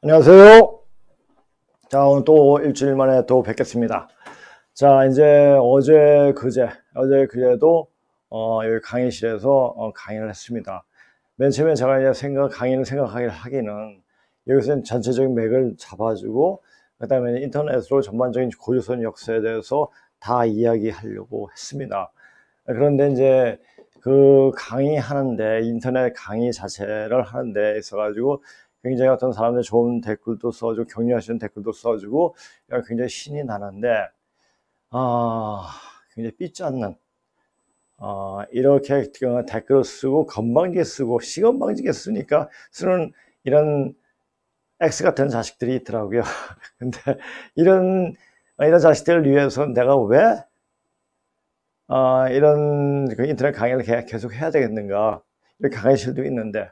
안녕하세요. 자, 오늘 또 일주일 만에 또 뵙겠습니다. 자, 이제 어제 그제도 여기 강의실에서 강의를 했습니다. 맨 처음에 제가 이제 강의를 하기는 여기서 전체적인 맥을 잡아주고, 그 다음에 인터넷으로 전반적인 고조선 역사에 대해서 다 이야기하려고 했습니다. 그런데 이제 그 강의하는데, 인터넷 강의 자체를 하는데 있어가지고, 굉장히 어떤 사람들 좋은 댓글도 써주고, 격려하시는 댓글도 써주고, 굉장히 신이 나는데, 굉장히 삐졌는, 이렇게 댓글을 쓰고, 건방지게 쓰고, 시건방지게 쓰는 이런 X 같은 자식들이 있더라고요. 근데 이런 자식들을 위해서 내가 왜, 이런 그 인터넷 강의를 계속 해야 되겠는가. 이렇게 강의실도 있는데.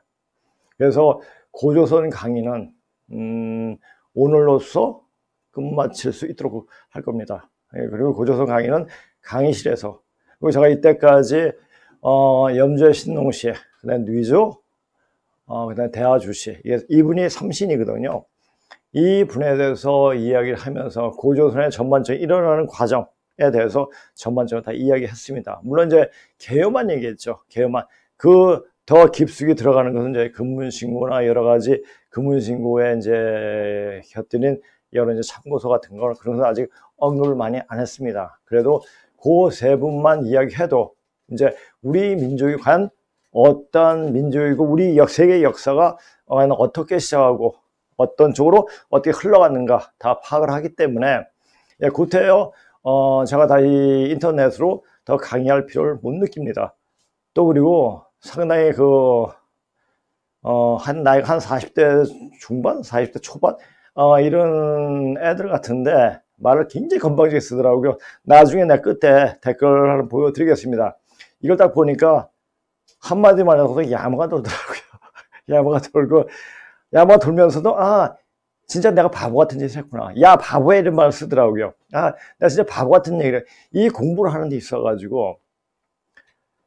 그래서 고조선 강의는, 오늘로써 끝마칠 수 있도록 할 겁니다. 그리고 고조선 강의는 강의실에서, 그리고 제가 이때까지, 염주의 신농시, 그 다음에 뉘조, 그 다음에 대하주시, 이분이 삼신이거든요. 이 분에 대해서 이야기를 하면서 고조선의 전반적인 일어나는 과정에 대해서 전반적으로 다 이야기했습니다. 물론 이제 개요만 얘기했죠. 개요만. 더 깊숙이 들어가는 것은 이제 금문신고나 여러 가지 금문신고에 이제 곁들인 여러 이제 참고서 같은 걸 그런 거 아직 언급을 많이 안 했습니다. 그래도 그 세 분만 이야기해도 이제 우리 민족이 과연 어떤 민족이고 우리 세계 역사가 과연 어떻게 시작하고 어떤 쪽으로 어떻게 흘러갔는가 다 파악을 하기 때문에 구태여 제가 다시 인터넷으로 더 강의할 필요를 못 느낍니다. 또 그리고 상당히 나이가 한 40대 중반, 40대 초반, 이런 애들 같은데 말을 굉장히 건방지게 쓰더라고요. 나중에 내 끝에 댓글을 하나 보여드리겠습니다. 이걸 딱 보니까 한마디만 해도 야마가 돌더라고요. 야마가 돌면서도, 진짜 내가 바보 같은 짓을 했구나. 야, 바보야, 이런 말을 쓰더라고요. 내가 진짜 바보 같은 얘기를, 이 공부를 하는 데 있어가지고,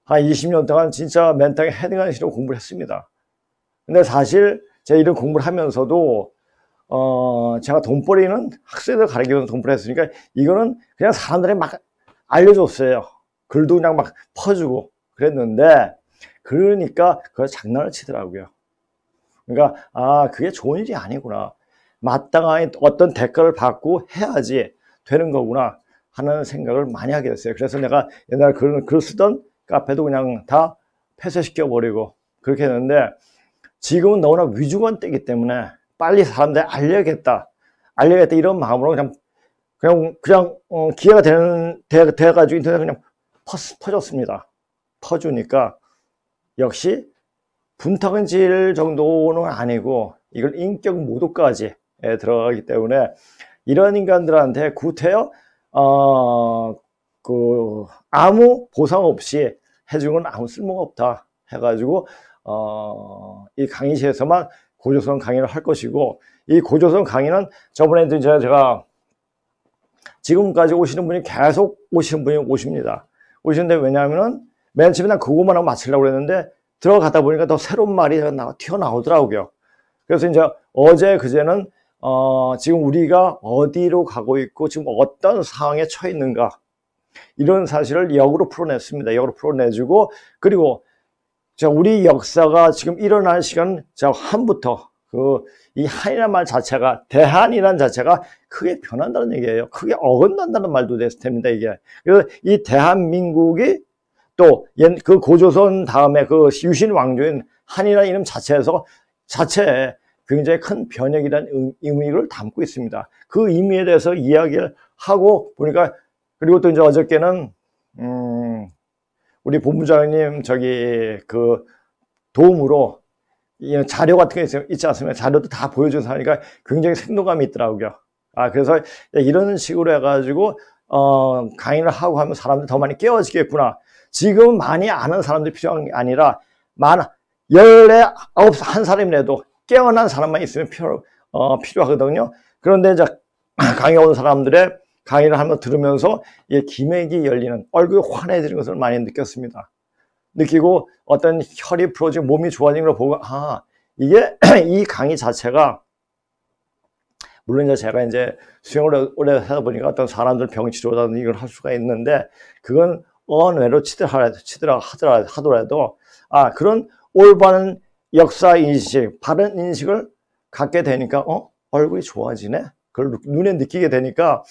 한 20년 동안 진짜 멘탈에 헤딩하는 식으로 공부를 했습니다. 근데 사실 제가 이런 공부를 하면서도 제가 돈벌이는 학생들 가르치면서 돈벌이 했으니까 이거는 그냥 사람들이 막 알려줬어요. 글도 그냥 막 퍼주고 그랬는데 그러니까 그걸 장난을 치더라고요. 그러니까 그게 좋은 일이 아니구나. 마땅하게 어떤 대가를 받고 해야지 되는 거구나 하는 생각을 많이 하게 됐어요. 그래서 내가 옛날에 글 쓰던 카페도 그냥 다 폐쇄시켜버리고 그렇게 했는데 지금은 너무나 위중한 때이기 때문에 빨리 사람들에 알려야겠다 이런 마음으로 그냥 기회가 돼가지고 인터넷에 그냥 퍼졌습니다. 퍼주니까 역시 분탕은 질 정도는 아니고 이걸 인격 모독까지 들어가기 때문에 이런 인간들한테 구태여 아무 보상 없이 해준 건 아무 쓸모가 없다 해가지고 이 강의실에서만 고조선 강의를 할 것이고 이 고조선 강의는 저번에도 제가 지금까지 오시는 분이 계속 오십니다. 오시는데 왜냐하면은 맨 처음에 난 그것만 하고 마치려고 그랬는데 들어가다 보니까 더 새로운 말이 튀어나오더라고요. 그래서 이제 어제 그제는 지금 우리가 어디로 가고 있고 지금 어떤 상황에 처해 있는가 이런 사실을 역으로 풀어냈습니다. 역으로 풀어내주고 그리고 우리 역사가 지금 일어날 시간 한부터 이 한이라는 말 자체가 대한이라는 자체가 크게 변한다는 얘기예요. 크게 어긋난다는 말도 됐을 텐데 이게 그래서 이 대한민국이 또 그 고조선 다음에 그 유신 왕조인 한이라는 이름 자체에 굉장히 큰 변혁이라는 의미를 담고 있습니다. 그 의미에 대해서 이야기를 하고 보니까 그리고 또 이제 어저께는 우리 본부장님 그 도움으로 자료 같은 게 있지 않습니까? 자료도 다 보여줘서 하니까 굉장히 생동감이 있더라고요. 그래서 이런 식으로 해가지고 강의를 하고 하면 사람들이 더 많이 깨어지겠구나. 지금 많이 아는 사람들이 필요한 게 아니라 19, 한 사람이라도 깨어난 사람만 있으면 필요하거든요. 그런데 이제 강의 온 사람들의 강의를 한번 들으면서 기맥이 열리는 얼굴이 환해지는 것을 많이 느꼈습니다. 느끼고 어떤 혈이 풀어지고 몸이 좋아지는 걸 보고 이게 이 강의 자체가 물론 이제 제가 이제 수영을 오래 하다 보니까 어떤 사람들 병 치료라든지 이걸 할 수가 있는데, 그건 언외로 하더라도, 그런 올바른 역사 인식, 바른 인식을 갖게 되니까, 얼굴이 좋아지네? 그걸 눈에 느끼게 되니까,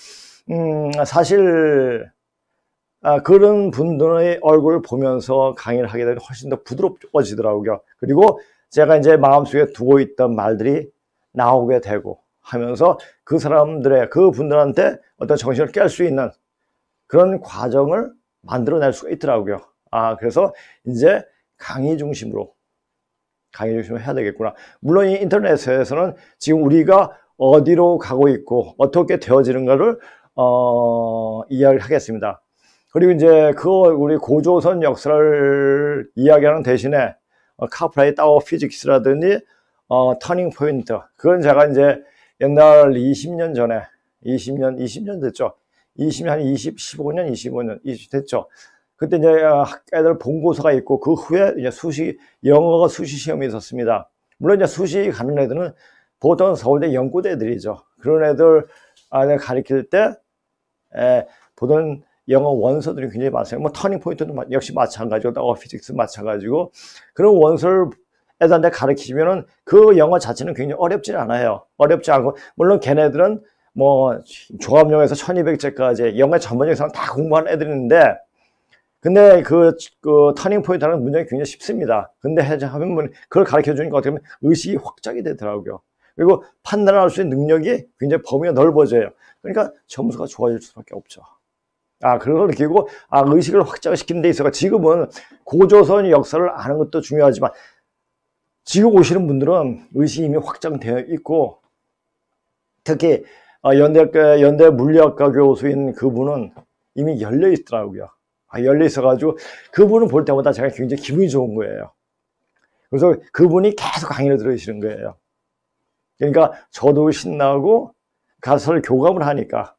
사실, 그런 분들의 얼굴을 보면서 강의를 하게 되면 훨씬 더 부드러워지더라고요. 그리고 제가 이제 마음속에 두고 있던 말들이 나오게 되고 하면서 그 사람들의, 그 분들한테 어떤 정신을 깰 수 있는 그런 과정을 만들어낼 수가 있더라고요. 그래서 이제 강의 중심으로 해야 되겠구나. 물론 이 인터넷에서는 지금 우리가 어디로 가고 있고 어떻게 되어지는가를 이야기를 하겠습니다. 그리고 이제 우리 고조선 역사를 이야기하는 대신에 카프라의 타워 피직스라든지 터닝 포인트, 그건 제가 이제 옛날 20년 전에 20년 됐죠. 15년 됐죠. 그때 이제 애들 본고사가 있고 그 후에 이제 영어가 수시 시험이 있었습니다. 물론 이제 수시 가는 애들은 보통 서울대 연고대 애들이죠. 그런 애들 가르칠 때 보던 영어 원서들이 굉장히 많아요. 뭐 터닝 포인트도 역시 마찬가지고, 피직스 마찬가지고, 그런 원서를 애들한테 가르치면은 그 영어 자체는 굉장히 어렵지 않아요. 어렵지 않고, 물론 걔네들은 뭐 종합영어에서 1200제까지 영어 전문 영상 다 공부하는 애들인데, 근데 그 터닝 포인트라는 문장이 굉장히 쉽습니다. 근데 하면 그걸 가르쳐 주니까 어떻게 보면 의식이 확장이 되더라고요. 그리고 판단할 수 있는 능력이 굉장히 범위가 넓어져요. 그러니까 점수가 좋아질 수밖에 없죠. 그런 걸 느끼고, 의식을 확장시키는 데 있어서 지금은 고조선 역사를 아는 것도 중요하지만, 지금 오시는 분들은 의식이 이미 확장되어 있고, 특히, 연대 물리학과 교수인 그분은 이미 열려 있더라고요. 열려 있어가지고, 그분을 볼 때마다 제가 굉장히 기분이 좋은 거예요. 그래서 그분이 계속 강의를 들으시는 거예요. 그러니까 저도 신나고, 가서 교감을 하니까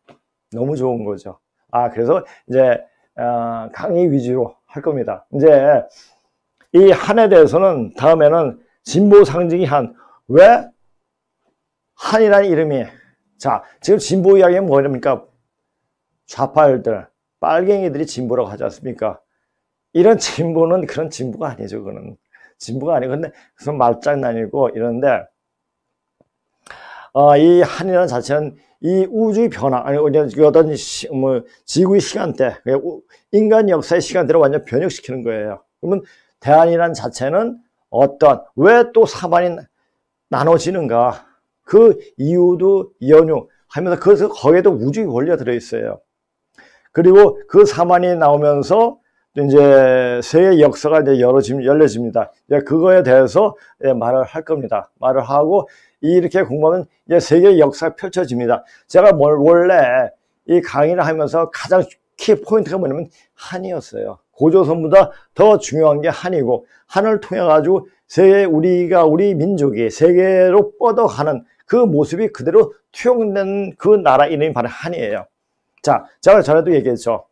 너무 좋은 거죠. 그래서 이제 강의 위주로 할 겁니다. 이제 이 한에 대해서는 다음에는 진보 상징이 왜 한이라는 이름이, 지금 진보 이야기는 뭐냐니까 좌파들들, 빨갱이들이 진보라고 하지 않습니까? 이런 진보는 그런 진보가 아니죠. 그거는 진보가 아니고, 근데 무슨 말장난이고 이런데, 이 한이라는 자체는 이 우주의 변화, 어떤 지구의 시간대, 인간 역사의 시간대를 완전 변혁시키는 거예요. 그러면 대한이라는 자체는 왜 또 사반이 나눠지는가? 그 이유도 연유 하면서 거기에도 우주의 원리가 들어있어요. 그리고 그 사반이 나오면서 이제 세계 역사가 이제 열려집니다. 그거에 대해서 말을 할 겁니다. 말을 하고, 이렇게 공부하면 이제 세계 역사가 펼쳐집니다. 제가 원래 이 강의를 하면서 가장 키 포인트가 뭐냐면 한이었어요. 고조선보다 더 중요한 게 한이고, 한을 통해 가지고 우리 민족이 세계로 뻗어가는 그 모습이 그대로 투영된 그 나라 이름이 바로 한이에요. 제가 전에도 얘기했죠.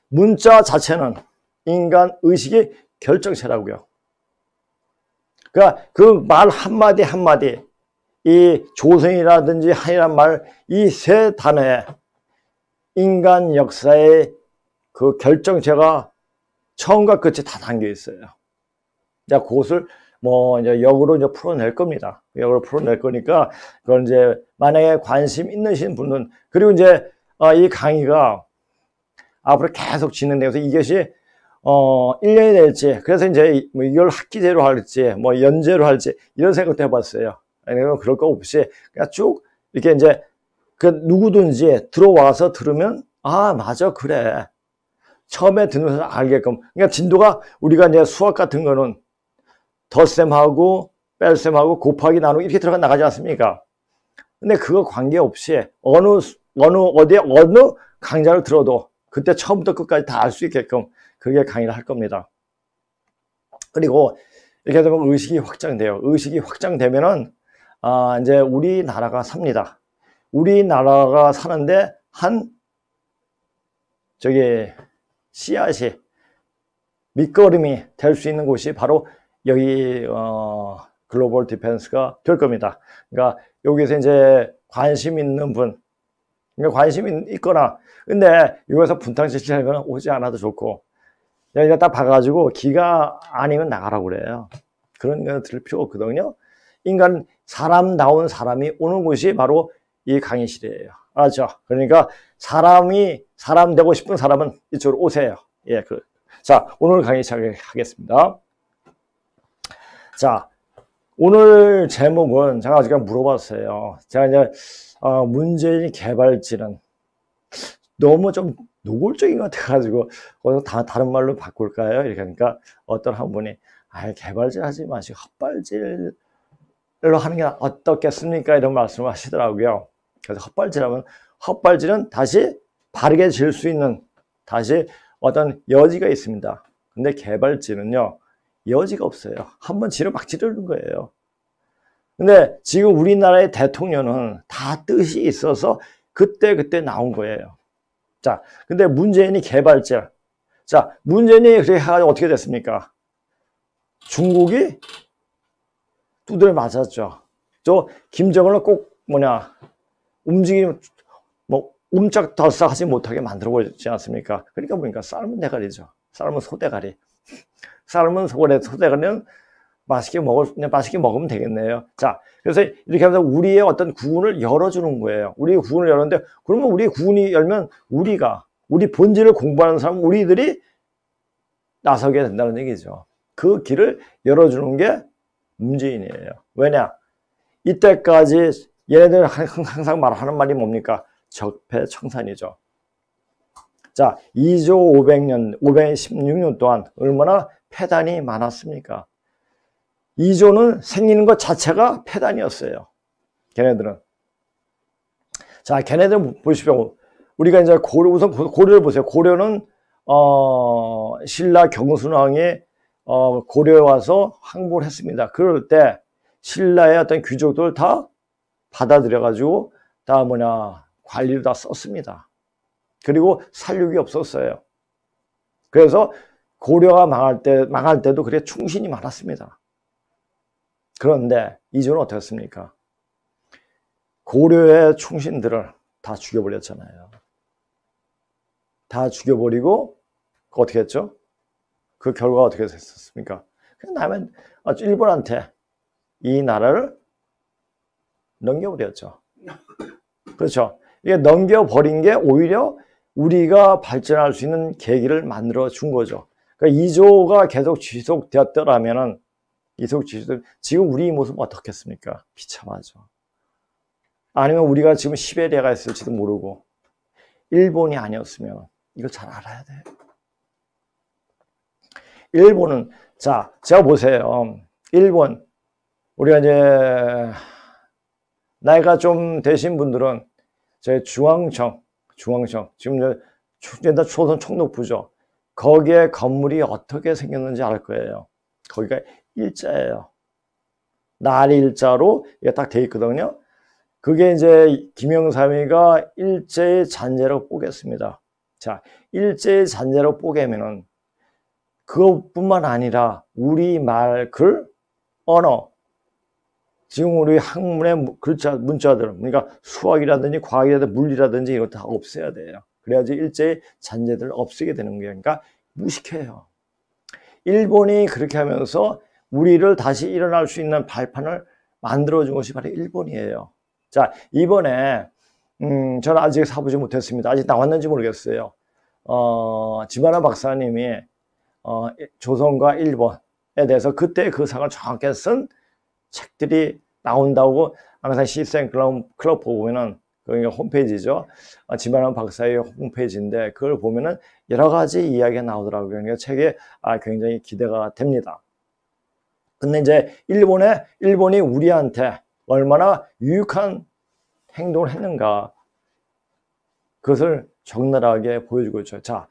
문자 자체는 인간 의식의 결정체라고요. 그러니까 그 말 한마디 한마디, 이 조선이라든지 한이란 말, 이 세 단어에 인간 역사의 그 결정체가 처음과 끝이 다 담겨 있어요. 그것을 이제 역으로 이제 풀어낼 겁니다. 역으로 풀어낼 거니까, 그걸 이제 만약에 관심 있으신 분은, 그리고 이제 이 강의가 앞으로 계속 진행되면서 이것이 1년이 될지, 그래서 이제 이걸 학기제로 할지, 연제로 할지, 이런 생각도 해봤어요. 그럴 거 없이, 그냥 쭉, 이렇게 이제, 누구든지 들어와서 들으면, 맞아, 그래. 처음에 듣는 사람 알게끔. 그러니까 진도가, 우리가 이제 수학 같은 거는 덧셈하고, 뺄셈하고, 곱하기 나누기 이렇게 들어가 나가지 않습니까? 근데 그거 관계없이, 어느 강좌를 들어도, 그때 처음부터 끝까지 다 알 수 있게끔, 그게 강의를 할 겁니다. 그리고 이렇게 되면 의식이 확장돼요. 의식이 확장되면은 이제 우리나라가 삽니다. 우리나라가 사는데 씨앗이 밑거름이 될 수 있는 곳이 바로 여기 글로벌 디펜스가 될 겁니다. 그러니까 여기서 이제 관심 있는 분, 그러니까 관심이 있거나, 근데 여기서 분탕질하면 오지 않아도 좋고, 여기가 딱 봐가지고 기가 아니면 나가라고 그래요. 그런 거 들을 필요 없거든요. 사람다운 사람이 오는 곳이 바로 이 강의실이에요. 알죠? 그러니까 사람 되고 싶은 사람은 이쪽으로 오세요. 예, 자, 오늘 강의 시작하겠습니다. 자, 오늘 제목은 제가 지금 물어봤어요. 제가 이제, 문재인 개발지는 너무 좀 노골적인 것 같아가지고, 다른 말로 바꿀까요? 이렇게 하니까 어떤 한 분이, 개발질 하지 마시고 헛발질로 하는 게 어떻겠습니까? 이런 말씀을 하시더라고요. 그래서 헛발질은 다시 바르게 질 수 있는, 다시 어떤 여지가 있습니다. 근데 개발질은요, 여지가 없어요. 한번 지르면 막 지르는 거예요. 근데 지금 우리나라의 대통령은 다 뜻이 있어서 그때 나온 거예요. 자, 근데 문재인이 개발질. 자, 문재인이 그렇게 해가지고 어떻게 됐습니까? 중국이 두드려 맞았죠. 저 김정은은 꼭 움직임, 움짝달싹 하지 못하게 만들어 보지 않습니까? 그러니까 보니까 삶은 대가리죠. 삶은 소대가리. 삶은 소대가리는 맛있게 먹으면 되겠네요. 자, 그래서 이렇게 하면서 우리의 어떤 구분을 열어주는 거예요. 우리의 구분을 열었는데, 그러면 우리의 구분이 열면 우리 본질을 공부하는 사람, 우리들이 나서게 된다는 얘기죠. 그 길을 열어주는 게 문재인이에요. 왜냐? 이때까지 얘네들 항상 말하는 말이 뭡니까? 적폐청산이죠. 자, 2조 516년 동안 얼마나 폐단이 많았습니까? 2조는 생기는 것 자체가 폐단이었어요. 걔네들은. 자, 걔네들 보십시오. 우리가 이제 우선 고려를 보세요. 고려는, 신라 경순왕이, 고려에 와서 항복을 했습니다. 그럴 때, 신라의 어떤 귀족들 다 받아들여가지고, 관리를 다 썼습니다. 그리고 살육이 없었어요. 그래서 고려가 망할 때도 그래 충신이 많았습니다. 그런데 이조는 어떻습니까? 고려의 충신들을 다 죽여버렸잖아요. 다 죽여버리고 어떻게 했죠? 그 결과가 어떻게 됐습니까? 그냥 일본한테 이 나라를 넘겨버렸죠. 그렇죠. 이게 넘겨버린 게 오히려 우리가 발전할 수 있는 계기를 만들어 준 거죠. 그러니까 이조가 계속 지속되었더라면은 지금 우리 모습은 어떻겠습니까? 비참하죠. 아니면 우리가 지금 시베리아가 있을지도 모르고, 일본이 아니었으면 이걸 잘 알아야 돼요. 일본은, 자, 제가 보세요. 일본, 우리가 이제 나이가 좀 되신 분들은 저희 중앙청 지금 조선 총독부죠. 거기에 건물이 어떻게 생겼는지 알 거예요. 거기가 일자예요. 날 일자로 이게 딱 돼 있거든요. 그게 이제 김영삼이가 일제의 잔재로 뽀겠습니다. 자, 일제의 잔재로 뽀개면은 그것뿐만 아니라 우리말 글, 언어, 지금 우리 학문의 문자들, 그러니까 수학이라든지 과학이라든지 물리라든지 이거 다 없애야 돼요. 그래야지 일제의 잔재들을 없애게 되는 거예요. 그러니까 무식해요. 일본이 그렇게 하면서 우리를 다시 일어날 수 있는 발판을 만들어준 것이 바로 일본이에요. 자, 이번에 저는 아직 사보지 못했습니다. 아직 나왔는지 모르겠어요. 지만한 박사님이 조선과 일본에 대해서 그때 그 상을 정확하게 쓴 책들이 나온다고 항상 시스템 클럽 보면은 그러니까 홈페이지죠. 지만한 박사의 홈페이지인데 그걸 보면은 여러 가지 이야기가 나오더라고요. 그러니까 책에 굉장히 기대가 됩니다. 근데 이제 일본이 우리한테 얼마나 유익한 행동을 했는가 그것을 적나라하게 보여주고 있죠. 자,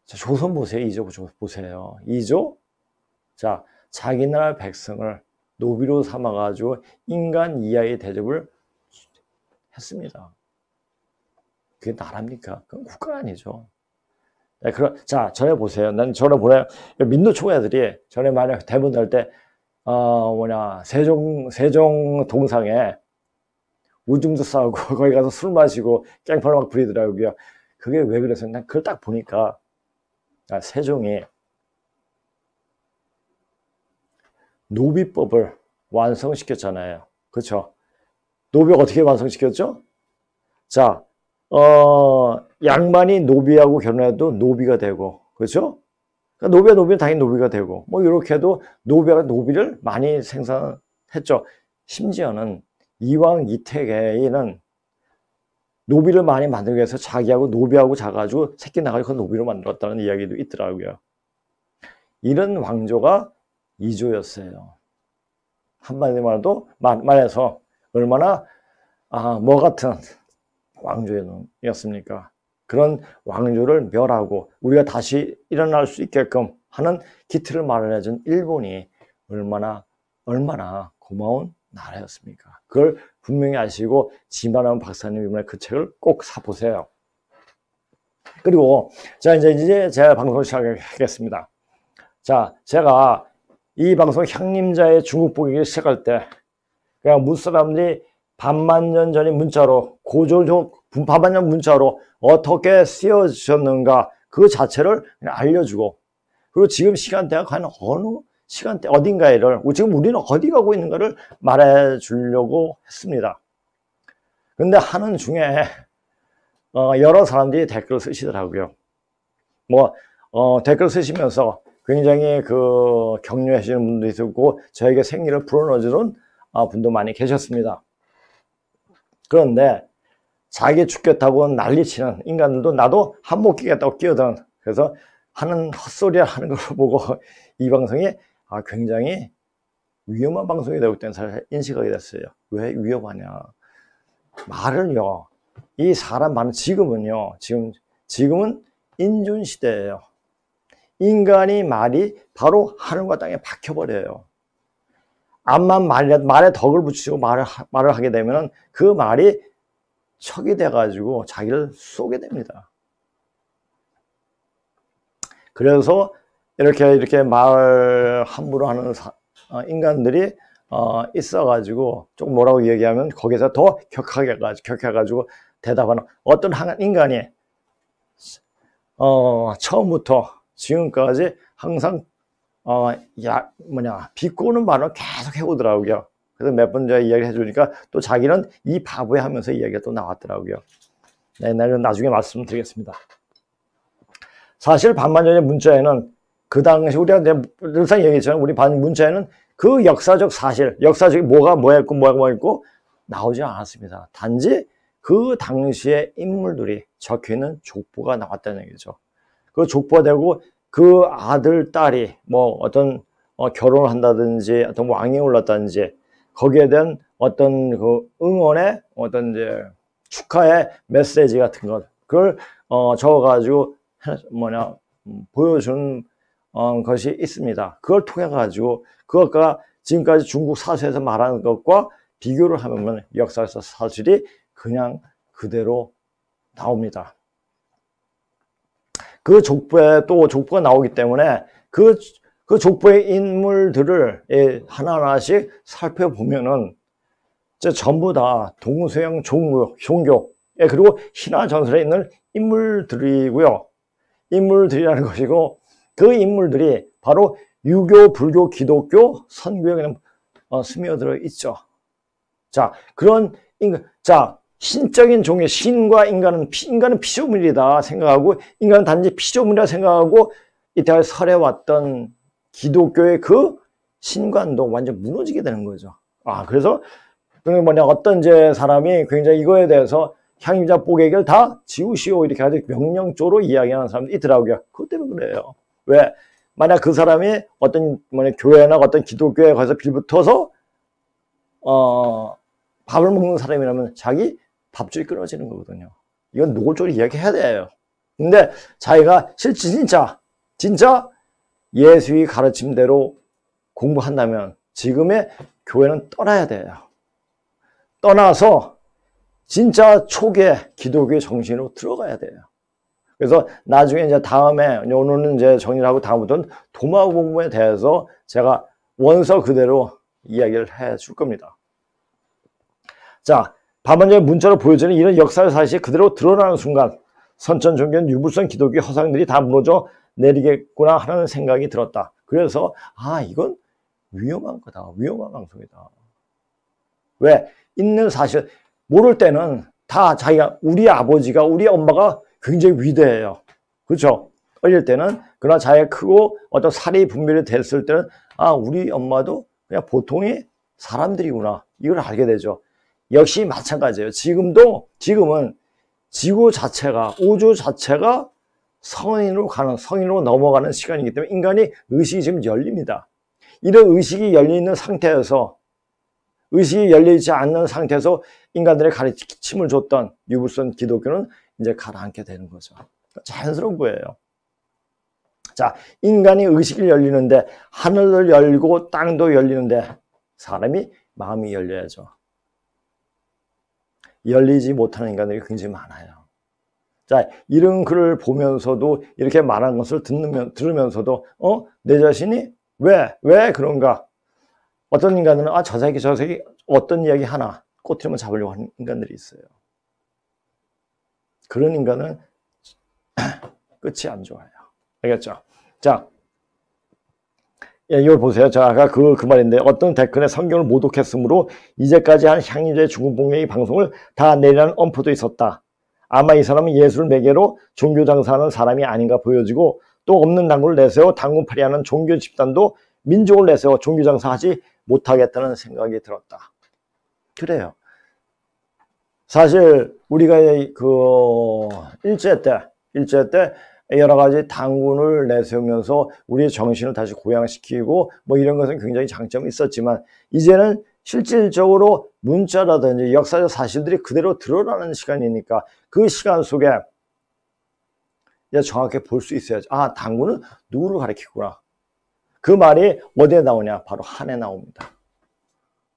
조선 보세요. 이조 보세요. 이조, 자, 자기 나라 백성을 노비로 삼아가지고 인간 이하의 대접을 했습니다. 그게 나라입니까? 그건 국가 아니죠. 네, 자, 전에 보세요. 전에 보내, 민노 총애들이 전에 만약 대본 할 때, 세종 동상에, 오줌도 싸고 거기 가서 술 마시고 깽판을 막 부리더라고요. 그게 왜 그래서 난 그걸 딱 보니까 세종이 노비법을 완성시켰잖아요. 그렇죠? 노비가 어떻게 완성시켰죠? 자, 양반이 노비하고 결혼해도 노비가 되고, 그렇죠? 그러니까 노비는 당연히 노비가 되고, 뭐 이렇게 해도 노비가 노비를 많이 생산했죠. 심지어는 이왕 이태계는 노비를 많이 만들기 위해서 자기하고 노비하고 자가지고 새끼 나가지고 그 노비로 만들었다는 이야기도 있더라고요. 이런 왕조가 이조였어요. 한마디로 말해서 얼마나 뭐 같은 왕조였습니까? 그런 왕조를 멸하고 우리가 다시 일어날 수 있게끔 하는 기틀을 마련해준 일본이 얼마나 고마운 나라였습니까? 그걸 분명히 아시고 지만한 박사님 이번에 그 책을 꼭 사보세요. 그리고 자 이제 제가 방송을 시작하겠습니다. 자, 제가 이 방송 향림자의 중국 보기를 시작할 때 그냥 무사람들이 반만 년 전에 문자로 반만 년 문자로 어떻게 쓰여주셨는가 그 자체를 그냥 알려주고, 그리고 지금 시간대가 과연 어느 시간대 어딘가를 지금 우리는 어디 가고 있는가를 말해 주려고 했습니다. 근데 하는 중에 여러 사람들이 댓글을 쓰시더라고요. 댓글 쓰시면서 굉장히 격려해 주시는 분도 있었고 저에게 생리를 불어넣어주는 분도 많이 계셨습니다. 그런데 자기 죽겠다고 난리치는 인간들도 나도 한몫 끼겠다고 끼어드는, 그래서 하는 헛소리 하는 걸 보고 이 방송이 굉장히 위험한 방송이 되고 있다는 사실을 인식하게 됐어요. 왜 위험하냐? 말을요, 이 사람 많은 지금은 인준 시대예요. 인간이 말이 바로 하늘과 땅에 박혀버려요. 암만 말에 덕을 붙이고 말을 하게 되면 그 말이 척이 돼가지고 자기를 쏘게 됩니다. 그래서 이렇게 말 함부로 하는 인간들이 있어가지고 조금 뭐라고 얘기하면 거기서 더 격해가지고 대답하는 어떤 한 인간이 처음부터 지금까지 항상 비꼬는 말을 계속 해오더라고요. 그래서 몇 번 제가 이야기를 해주니까 또 자기는 이 바보야 하면서 이야기가 또 나왔더라고요. 네, 나중에 말씀드리겠습니다. 사실 반만년의 문자에는 그 당시 우리가 늘상 얘기했지만 우리 문자에는 그 역사적이 뭐가 있고 나오지 않았습니다. 단지 그 당시의 인물들이 적혀있는 족보가 나왔다는 얘기죠. 그 족보가 되고 그 아들, 딸이 어떤 결혼을 한다든지 어떤 왕위에 올랐다든지 거기에 대한 어떤 응원의 어떤 이제 축하의 메시지 같은 것, 그걸 적어가지고 보여준 것이 있습니다. 그걸 통해 가지고 그것과 지금까지 중국 사서에서 말하는 것과 비교를 하면 역사에서 사실이 그냥 그대로 나옵니다. 그 족보에 또 족보가 나오기 때문에 그 족보의 인물들을 하나하나씩 살펴보면은 전부 다 동서양 종교, 그리고 신화 전설에 있는 인물들이고요. 인물들이라는 것이고 그 인물들이 바로 유교, 불교, 기독교, 선교에 그냥 스며들어 있죠. 자, 그런 신적인 종교, 신과 인간은 피조물이다 생각하고, 인간은 단지 피조물이라 생각하고 이때까지 설해왔던 기독교의 그 신관도 완전 무너지게 되는 거죠. 그래서 어떤 사람이 굉장히 이거에 대해서 향림자 뽀개기를 다 지우시오 이렇게 아주 명령조로 이야기하는 사람도 있더라고요. 그것 때문에 그래요. 왜? 만약 그 사람이 어떤 교회나 어떤 기독교에 가서 빌붙어서 밥을 먹는 사람이라면 자기 밥줄이 끊어지는 거거든요. 이건 노골적으로 이야기해야 돼요. 근데 자기가 진짜 예수의 가르침대로 공부한다면 지금의 교회는 떠나야 돼요. 떠나서 진짜 초기에 기독교의 정신으로 들어가야 돼요. 그래서 나중에 다음에 오늘은 정리를 하고 다음부터는 도마 공부에 대해서 제가 원서 그대로 이야기를 해 줄 겁니다. 자, 반면에 문자로 보여지는 이런 역사의 사실이 그대로 드러나는 순간 선천 종교는 유불선 기독교 허상들이 다 무너져 내리겠구나 하는 생각이 들었다. 그래서 이건 위험한 거다. 위험한 방송이다. 왜? 있는 사실 모를 때는 다 자기가 우리 아버지가 우리 엄마가 굉장히 위대해요. 그렇죠? 어릴 때는 그러나 자기가 크고 어떤 사리 분별이 됐을 때는 우리 엄마도 그냥 보통의 사람들이구나 이걸 알게 되죠. 역시 마찬가지예요. 지금은 지구 자체가 우주 자체가 성인으로 넘어가는 시간이기 때문에 인간이 의식이 지금 열립니다. 이런 의식이 열려있는 상태에서 의식이 열리지 않는 상태에서 인간들의 가르침을 줬던 유불선 기독교는 이제 가라앉게 되는 거죠. 자연스러운 거예요. 자, 인간이 의식이 열리는데 하늘을 열고 땅도 열리는데 사람이 마음이 열려야죠. 열리지 못하는 인간들이 굉장히 많아요. 자, 이런 글을 보면서도 이렇게 말한 것을 들으면서도 내 자신이 왜 그런가? 어떤 인간들은 저 새끼 어떤 이야기 하나 꼬투리만 잡으려고 하는 인간들이 있어요. 그런 인간은 끝이 안 좋아요. 알겠죠? 자, 이걸 보세요. 자, 아까 그 말인데 어떤 댓글에 성경을 모독했으므로 이제까지 한 향유제 중국봉의 방송을 다 내리라는 엄포도 있었다. 아마 이 사람은 예수를 매개로 종교 장사하는 사람이 아닌가 보여지고 또 없는 당군을 내세워 당군팔이하는 종교 집단도 민족을 내세워 종교 장사하지 못하겠다는 생각이 들었다. 그래요. 사실 우리가 그 일제 때 여러 가지 당군을 내세우면서 우리의 정신을 다시 고양시키고 뭐 이런 것은 굉장히 장점이 있었지만 이제는 실질적으로 문자라든지 역사적 사실들이 그대로 드러나는 시간이니까 그 시간 속에 이제 정확히 볼 수 있어야죠. 당군은 누구를 가리키구나. 그 말이 어디에 나오냐? 바로 한에 나옵니다.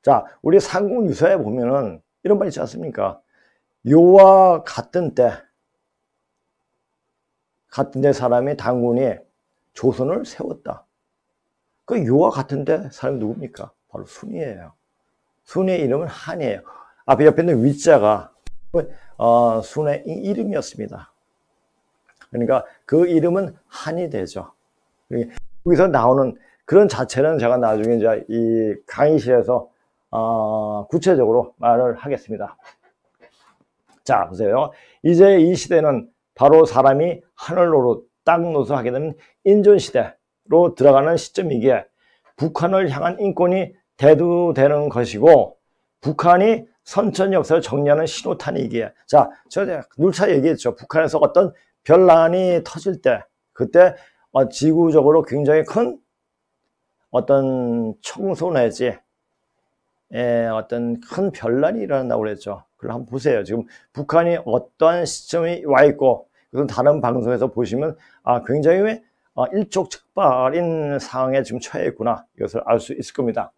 자, 우리 삼국유사에 보면은 이런 말 있지 않습니까? 요와 같은 때 사람이 당군이 조선을 세웠다. 그 요와 같은 때 사람이 누굽니까? 바로 순이에요. 순의 이름은 한이에요. 옆에 있는 위자가 순의 이름이었습니다. 그러니까 그 이름은 한이 되죠. 여기서 나오는 그런 자체는 제가 나중에 이제 이 강의실에서 구체적으로 말을 하겠습니다. 자, 보세요. 이제 이 시대는 바로 사람이 하늘 노릇, 땅 노릇을 하게 되는 인존시대로 들어가는 시점이기에 북한을 향한 인권이 대두되는 것이고 북한이 선천 역사를 정리하는 신호탄이기에 자, 제가 누차 얘기했죠. 북한에서 어떤 변란이 터질 때 그때 지구적으로 굉장히 큰 어떤 청소 내지 어떤 큰 변란이 일어난다고 그랬죠. 그걸 한번 보세요. 지금 북한이 어떠한 시점이 와 있고 그것은 다른 방송에서 보시면 굉장히 일촉즉발인 상황에 지금 처해 있구나. 이것을 알 수 있을 겁니다.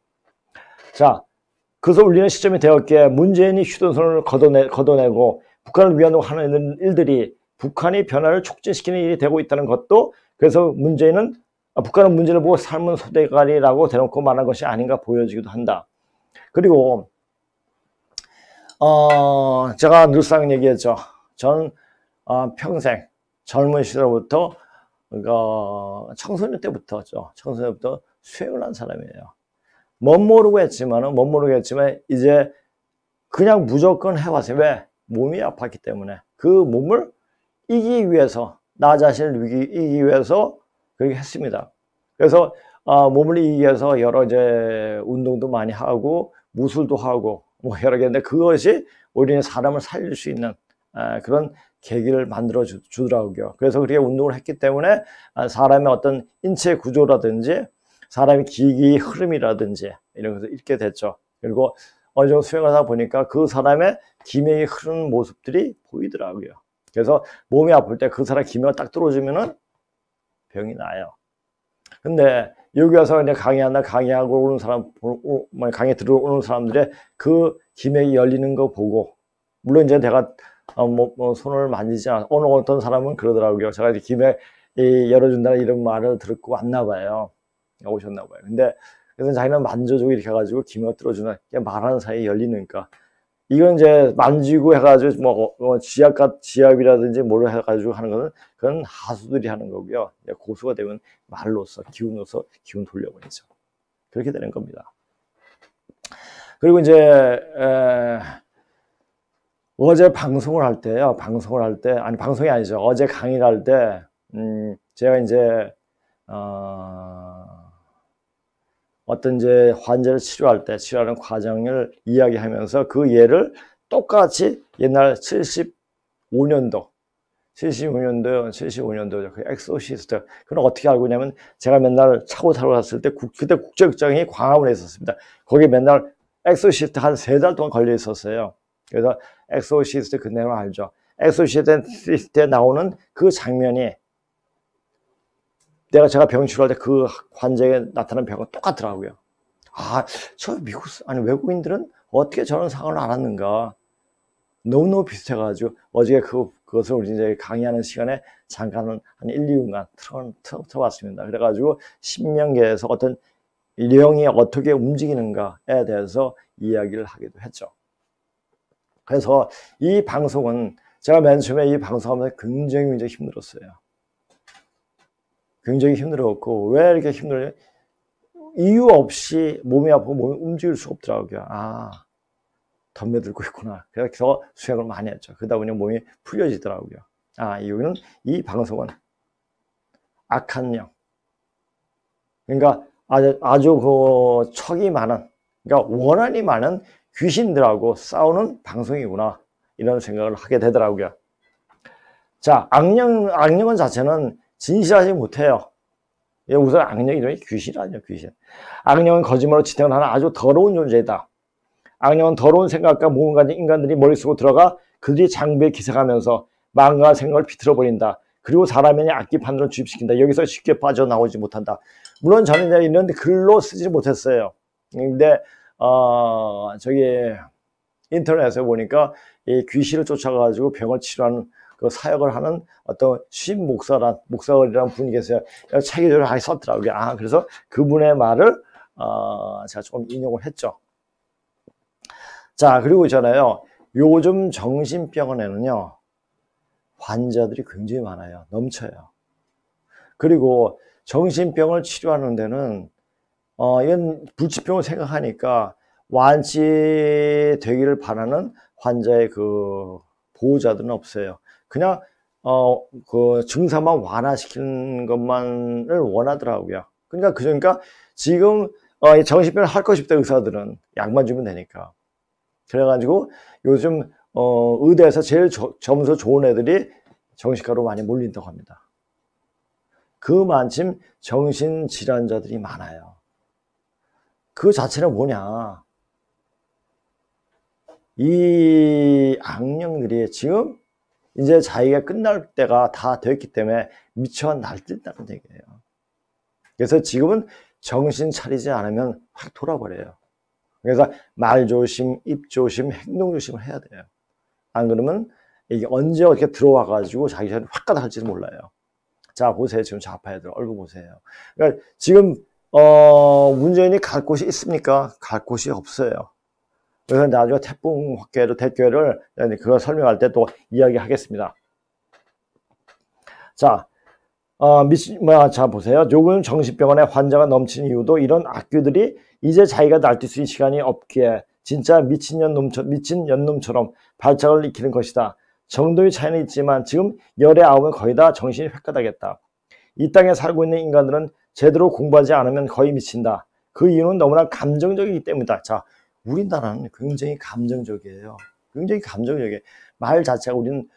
자, 그래서 울리는 시점이 되었기에 문재인이 휴전선을 걷어내고 북한을 위하려고 하는 일들이 북한이 변화를 촉진시키는 일이 되고 있다는 것도 그래서 북한은 문제를 보고 삶은 소대가리라고 대놓고 말한 것이 아닌가 보여지기도 한다. 그리고 제가 늘상 얘기했죠. 전 평생 젊은 시절부터 청소년 때부터 수행을 한 사람이에요. 못 모르겠지만 이제 그냥 무조건 해왔어요. 왜? 몸이 아팠기 때문에 그 몸을 이기기 위해서 나 자신을 이기기 위해서 그렇게 했습니다. 그래서 몸을 이기기 위해서 여러 이제 운동도 많이 하고 무술도 하고 뭐 여러 개인데 그것이 오히려 사람을 살릴 수 있는 그런 계기를 만들어 주더라고요. 그래서 그렇게 운동을 했기 때문에 사람의 어떤 인체 구조라든지 사람의 기기 흐름이라든지 이런 것을 읽게 됐죠. 그리고 어느 정도 수행하다 보니까 그 사람의 기맥이 흐르는 모습들이 보이더라고요. 그래서 몸이 아플 때 그 사람 기맥이 딱 들어오면은 병이 나요. 근데 여기 와서 이제 강의하고 오는 사람, 강의 들어오는 사람들의 그 기맥이 열리는 거 보고, 물론 이제 내가 손을 만지지 않아. 어떤 사람은 그러더라고요. 제가 이제 기맥 열어준다는 이런 말을 듣고 왔나 봐요. 오셨나 봐요. 근데 그래서 자기는 만져주고 이렇게 해가지고 기맥을 들어주는 말하는 사이에 열리니까 이건 이제 만지고 해가지고 지압이라든지 뭐를 해가지고 하는 거는 그건 하수들이 하는 거고요. 고수가 되면 말로써 기운으로서 기운 돌려보내죠. 그렇게 되는 겁니다. 그리고 이제 어제 방송을 할 때요. 아니 방송이 아니죠. 어제 강의를 할 때 제가 이제 어떤 이제 환자를 치료하는 과정을 이야기하면서 그 예를 똑같이 옛날 75년도죠. 그 엑소시스트. 그건 어떻게 알고 있냐면 제가 맨날 차고 타러 갔을 때 그때 국제극장이 광화문에 있었습니다. 거기 맨날 엑소시스트 한 3달 동안 걸려 있었어요. 그래서 엑소시스트 그 내용 알죠? 엑소시스트에 나오는 그 장면이 제가 병 치료할 때 그 환자에게 나타난 병은 똑같더라고요. 외국인들은 어떻게 저런 상황을 알았는가. 너무너무 비슷해가지고 어제 그것을 우리 이제 강의하는 시간에 잠깐 한 1, 2분간 틀어봤습니다. 그래가지고 신명계에서 어떤 령이 어떻게 움직이는가에 대해서 이야기를 하기도 했죠. 그래서 이 방송은 제가 맨 처음에 이 방송하면서 굉장히 힘들었어요. 굉장히 힘들었고, 왜 이렇게 힘들어요? 이유 없이 몸이 아프고 몸이 움직일 수가 없더라고요. 덤벼들고 있구나. 그래서 수행을 많이 했죠. 그러다 보니 몸이 풀려지더라고요. 이유는 이 방송은 악한 영. 그러니까 아주 그 척이 많은, 그러니까 원한이 많은 귀신들하고 싸우는 방송이구나. 이런 생각을 하게 되더라고요. 자, 악령은 자체는 진실하지 못해요. 우선 악령이 귀신 아니에요, 귀신. 악령은 거짓말로 지탱하는 아주 더러운 존재다. 악령은 더러운 생각과 몸을 가진 인간들이 머릿속으로 들어가 그들이 장부에 기색하면서 마음과 생각을 비틀어버린다. 그리고 사람의 악기 판단을 주입시킨다. 여기서 쉽게 빠져나오지 못한다. 물론 저는 이런 글로 쓰지 못했어요. 근데 인터넷에 보니까 이 귀신을 쫓아가지고 병을 치료하는 그 사역을 하는 어떤 목사이라는 분이 계세요. 체계적으로 많이 썼더라고요. 그래서 그분의 말을 제가 조금 인용을 했죠. 자, 그리고 있잖아요. 요즘 정신병원에는요, 환자들이 굉장히 많아요. 넘쳐요. 그리고 정신병을 치료하는 데는 이건 불치병을 생각하니까 완치되기를 바라는 환자의 그 보호자들은 없어요. 그냥 그 증상만 완화시키는 것만을 원하더라고요. 그러니까 지금 정신병을 할 것이 없다. 의사들은 약만 주면 되니까. 그래가지고 요즘 의대에서 제일 점수 좋은 애들이 정신과로 많이 몰린다고 합니다. 그만큼 정신질환자들이 많아요. 그 자체는 뭐냐? 이 악령들이 지금 이제 자기가 끝날 때가 다 됐기 때문에 미쳐 날뛴다는 얘기예요. 그래서 지금은 정신 차리지 않으면 확 돌아버려요. 그래서 말 조심, 입 조심, 행동 조심을 해야 돼요. 안 그러면 이게 언제 어떻게 들어와 가지고 자기 자신을 확 가다할지도 몰라요. 자, 보세요. 지금 좌파애들 얼굴 보세요. 그러니까 지금 문재인이 갈 곳이 있습니까? 갈 곳이 없어요. 그래서 나중에 태풍 확개로 대교를 그거 설명할 때 또 이야기하겠습니다. 자, 자 보세요. 요즘 정신병원에 환자가 넘치는 이유도 이런 악귀들이 이제 자기가 날뛸 수 있는 시간이 없기에 진짜 미친 연놈처럼 발작을 일으키는 것이다. 정도의 차이는 있지만 지금 열의 아홉은 거의 다 정신이 획가닥했다. 이 땅에 살고 있는 인간들은 제대로 공부하지 않으면 거의 미친다. 그 이유는 너무나 감정적이기 때문이다. 자, 우리나라는 굉장히 감정적이에요. 굉장히 감정적이에요. 말 자체가 우리는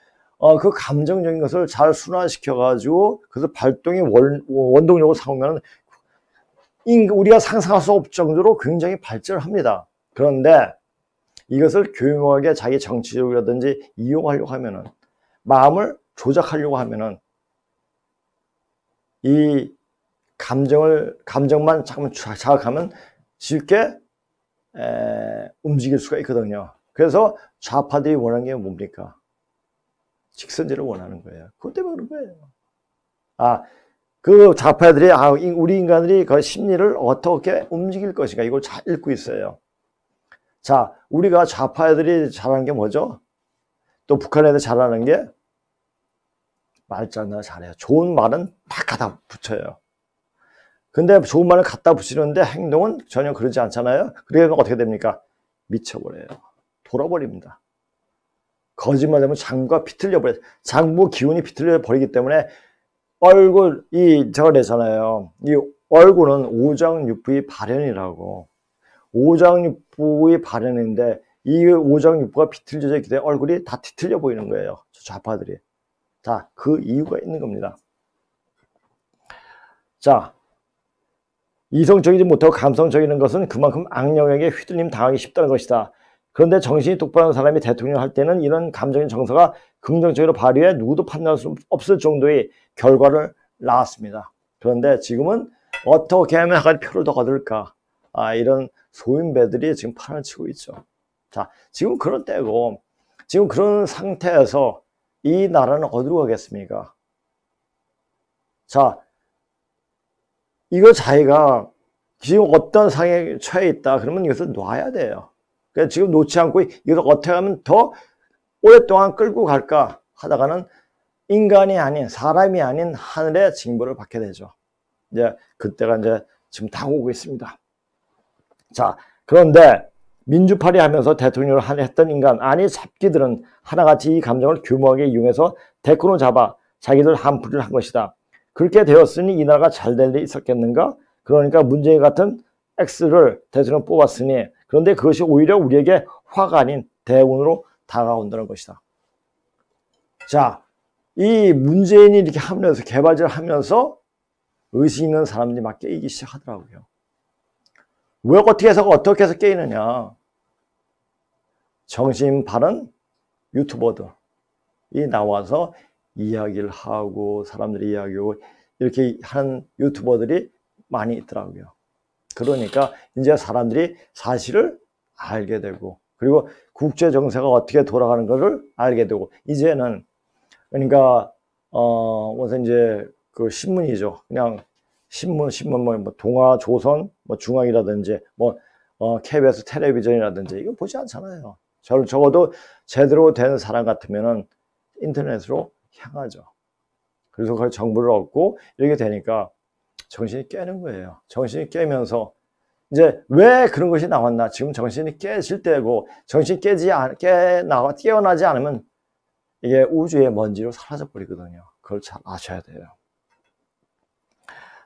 그 감정적인 것을 잘 순화시켜가지고 그래서 발동의 원동력으로 삼으면 우리가 상상할 수 없을 정도로 굉장히 발전을 합니다. 그런데 이것을 교묘하게 자기 정치적이라든지 이용하려고 하면은 마음을 조작하려고 하면은 이 감정만 잠깐만 자극하면 쉽게 움직일 수가 있거든요. 그래서 좌파들이 원하는 게 뭡니까? 직선제를 원하는 거예요. 그것 때문에 그런 거예요. 그 좌파들이 우리 인간들이 그 심리를 어떻게 움직일 것인가 이걸 잘 읽고 있어요. 자, 우리가 좌파 애들이 잘하는 게 뭐죠? 또 북한 애들 잘하는 게 말장난 잘해요. 좋은 말은 다 갖다 붙여요. 근데 좋은 말을 갖다 붙이는데 행동은 전혀 그러지 않잖아요. 그러면 어떻게 됩니까? 미쳐버려요. 돌아버립니다. 거짓말하면 장부가 비틀려 버려요. 장부 기운이 비틀려 버리기 때문에 얼굴, 제가 그랬잖아요. 이 얼굴은 오장육부의 발현이라고. 오장육부의 발현인데 이 오장육부가 비틀려져 있기 때문에 얼굴이 다 뒤틀려 보이는 거예요. 저 좌파들이. 자, 그 이유가 있는 겁니다. 자, 이성적이지 못하고 감성적인 것은 그만큼 악령에게 휘둘림 당하기 쉽다는 것이다. 그런데 정신이 똑바른 사람이 대통령 할 때는 이런 감정의 정서가 긍정적으로 발휘해 누구도 판단할 수 없을 정도의 결과를 낳았습니다. 그런데 지금은 어떻게 하면 한 표를 더 얻을까? 이런 소인배들이 지금 판을 치고 있죠. 자, 지금 그런 때고, 지금 그런 상태에서 이 나라는 어디로 가겠습니까? 자, 이거 자기가 지금 어떤 상황에 처해 있다. 그러면 이것을 놔야 돼요. 그러니까 지금 놓지 않고 이것을 어떻게 하면 더 오랫동안 끌고 갈까 하다가는 인간이 아닌, 사람이 아닌 하늘의 징벌을 받게 되죠. 이제 그때가 이제 지금 다가오고 있습니다. 자, 그런데 민주파리 하면서 대통령을 했던 인간, 아니 잡기들은 하나같이 이 감정을 교묘하게 이용해서 대권을 잡아 자기들 한풀이를 한 것이다. 그렇게 되었으니 이 나라가 잘 될 일이 있었겠는가? 그러니까 문재인 같은 X를 대통령 뽑았으니, 그런데 그것이 오히려 우리에게 화가 아닌 대운으로 다가온다는 것이다. 자, 이 문재인이 이렇게 하면서 개발을 하면서 의식 있는 사람들이 막 깨이기 시작하더라고요. 왜 어떻게 해서 깨이느냐? 정신 바른 유튜버들이 나와서 이야기를 하고 사람들이 이야기하고 이렇게 하는 유튜버들이 많이 있더라고요. 그러니까 이제 사람들이 사실을 알게 되고, 그리고 국제 정세가 어떻게 돌아가는 것을 알게 되고, 이제는 그러니까 우선 이제 그 신문이죠. 그냥 신문 뭐 동아, 조선, 뭐 중앙이라든지 뭐 KBS 텔레비전이라든지 이거 보지 않잖아요. 적어도 제대로 된 사람 같으면은 인터넷으로 향하죠. 그래서 그걸 정보를 얻고 이렇게 되니까 정신이 깨는 거예요. 정신이 깨면서 이제 왜 그런 것이 나왔나? 지금 정신이 깨질 때고, 정신이 깨어나지 않으면 이게 우주의 먼지로 사라져 버리거든요. 그걸 잘 아셔야 돼요.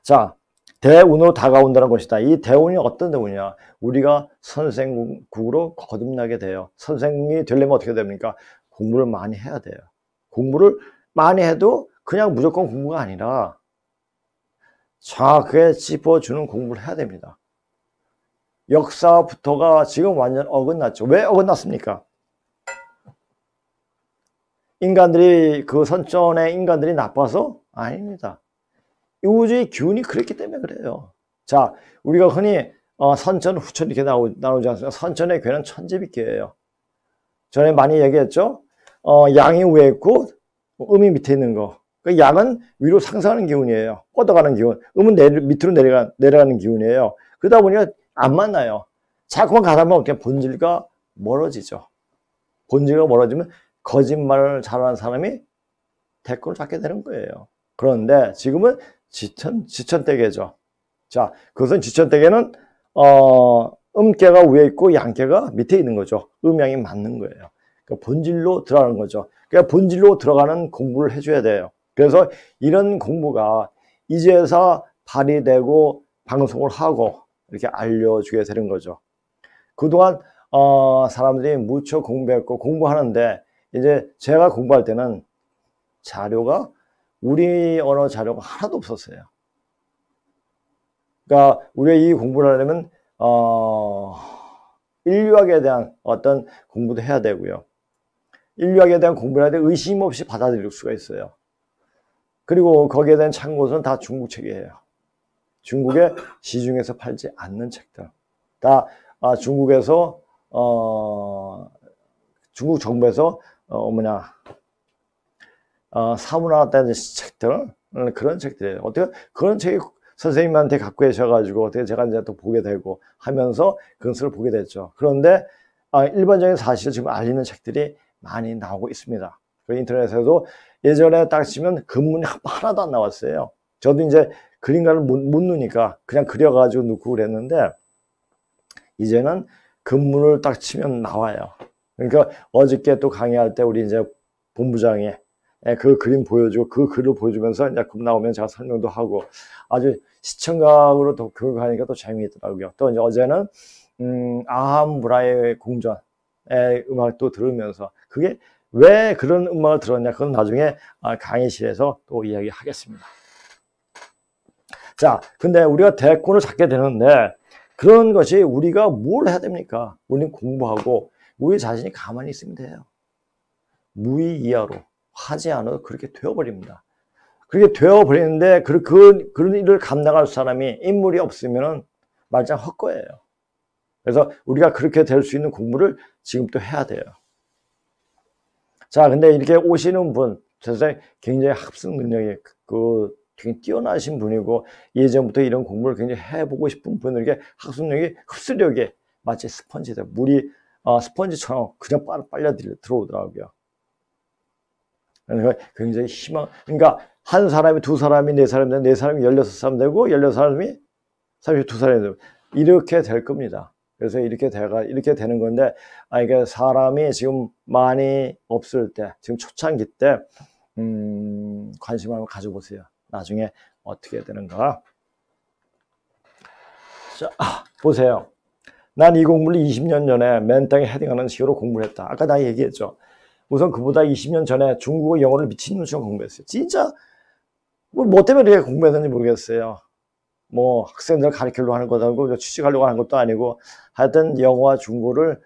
자, 대운으로 다가온다는 것이다. 이 대운이 어떤 대운이냐? 우리가 선생국으로 거듭나게 돼요. 선생이 되려면 어떻게 됩니까? 공부를 많이 해야 돼요. 공부를 많이 해도 그냥 무조건 공부가 아니라 정확하게 짚어주는 공부를 해야 됩니다. 역사부터가 지금 완전 어긋났죠. 왜 어긋났습니까? 인간들이, 그 선전의 인간들이 나빠서? 아닙니다. 우주의 기운이 그랬기 때문에 그래요. 자, 우리가 흔히 선천, 후천 이렇게 나오지 않습니까? 선천의 괴는 천지비계예요. 전에 많이 얘기했죠? 양이 위에 있고 음이 밑에 있는 거. 그 양은 위로 상승하는 기운이에요. 뻗어가는 기운. 음은 밑으로 내려가는 기운이에요. 그러다 보니까 안 만나요. 자꾸만 가다 보면 어떻게 본질과 멀어지죠. 본질과 멀어지면 거짓말을 잘하는 사람이 대권을 잡게 되는 거예요. 그런데 지금은 지천대계죠. 자, 그것은 지천대계는 음계가 위에 있고 양계가 밑에 있는 거죠. 음양이 맞는 거예요. 그러니까 본질로 들어가는 거죠. 그러니까 본질로 들어가는 공부를 해줘야 돼요. 그래서 이런 공부가 이제서 발휘되고 방송을 하고 이렇게 알려주게 되는 거죠. 그동안 사람들이 무척 공부했고 공부하는데, 이제 제가 공부할 때는 자료가, 우리 언어 자료가 하나도 없었어요. 그러니까 우리가 이 공부를 하려면 인류학에 대한 어떤 공부도 해야 되고요. 인류학에 대한 공부를 해야 돼 의심 없이 받아들일 수가 있어요. 그리고 거기에 대한 참고서는 다 중국 책이에요. 중국의 시중에서 팔지 않는 책들. 다 중국에서 중국 정부에서 사문화 된 책들, 그런 책들이에요. 어떻게 그런 책이 선생님한테 갖고 계셔가지고 어떻게 제가 이제 또 보게 되고 하면서 그것을 보게 됐죠. 그런데 일반적인 사실을 지금 알리는 책들이 많이 나오고 있습니다. 그 인터넷에도 예전에 딱 치면 근문이 하나도 안 나왔어요. 저도 이제 그림가를 못 넣으니까 그냥 그려가지고 넣고 그랬는데, 이제는 근문을 딱 치면 나와요. 그러니까 어저께 또 강의할 때 우리 이제 본부장이 그 그림 보여주고 그 글을 보여주면서 이제 금 나오면 제가 설명도 하고 아주 시청각으로 또 그거 하니까 또 재미있더라고요. 또 이제 어제는 아함브라의 궁전의 음악도 들으면서, 그게 왜 그런 음악을 들었냐, 그건 나중에 강의실에서 또 이야기하겠습니다. 자, 근데 우리가 대권을 잡게 되는데 그런 것이 우리가 뭘 해야 됩니까? 우리는 공부하고 우리 자신이 가만히 있으면 돼요. 무의 이하로 하지 않아도 그렇게 되어버립니다. 그렇게 되어버리는데 그런 일을 감당할 사람이, 인물이 없으면 말짱 헛거예요. 그래서 우리가 그렇게 될 수 있는 공부를 지금부터 해야 돼요. 자, 근데 이렇게 오시는 분, 세상에 굉장히 학습 능력이 굉장히 뛰어나신 분이고 예전부터 이런 공부를 굉장히 해보고 싶은 분에게 학습력이, 흡수력이 마치 스펀지다. 물이 스펀지처럼 그냥 빨려 들어오더라고요. 그러니까 굉장히 그러니까 한 사람이, 두 사람이, 네 사람이, 네 사람이 16사람 되고 16사람이 32사람이 되고 이렇게 될 겁니다. 그래서 이렇게 되는 건데, 이게 사람이 지금 많이 없을 때, 지금 초창기 때 관심 한번 가져보세요. 나중에 어떻게 되는가. 자, 보세요. 난 이 공부를 20년 전에 맨 땅에 헤딩하는 식으로 공부를 했다. 아까 나 얘기했죠. 우선 그보다 20년 전에 중국어, 영어를 미친놈처럼 공부했어요. 진짜 뭐 때문에 이렇게 공부했는지 모르겠어요. 뭐 학생들 가르치려고 하는 것도 아니고 취직하려고 하는 것도 아니고, 하여튼 영어와 중국어를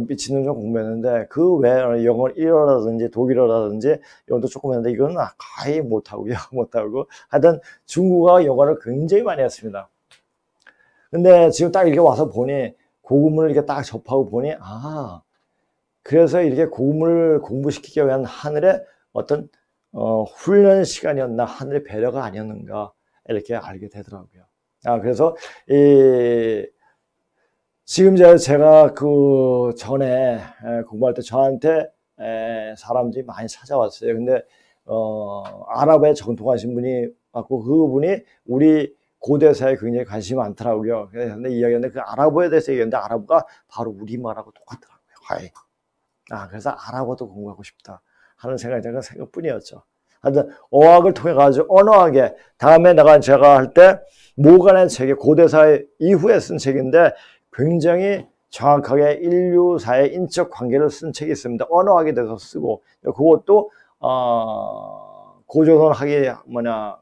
미친놈처럼 공부했는데, 그 외에 영어 1어라든지 독일어라든지 이것도 조금 했는데 이거는 거의 못하고요. 못하고, 하여튼 중국어와 영어를 굉장히 많이 했습니다. 근데 지금 딱 이렇게 와서 보니, 고급문을 이렇게 딱 접하고 보니, 그래서 이렇게 고급문을 공부시키기 위한 하늘의 어떤 훈련 시간이었나, 하늘의 배려가 아니었는가, 이렇게 알게 되더라고요. 그래서 지금 제가 그 전에 공부할 때 저한테 사람들이 많이 찾아왔어요. 근데 아랍에 정통하신 분이 왔고, 그분이 우리 고대사에 굉장히 관심이 많더라고요. 근데 이야기했는데 그 아랍어에 대해서 얘기했는데 아랍어가 바로 우리말하고 똑같더라고요. 그래서 아랍어도 공부하고 싶다 하는 생각뿐이었죠. 하여튼 어학을 통해 가지고 언어학에, 다음에 제가 할 때 모간의 책이 고대사 이후에 쓴 책인데 굉장히 정확하게 인류사의 인적 관계를 쓴 책이 있습니다. 언어학에 대해서 쓰고, 그것도 고조선학이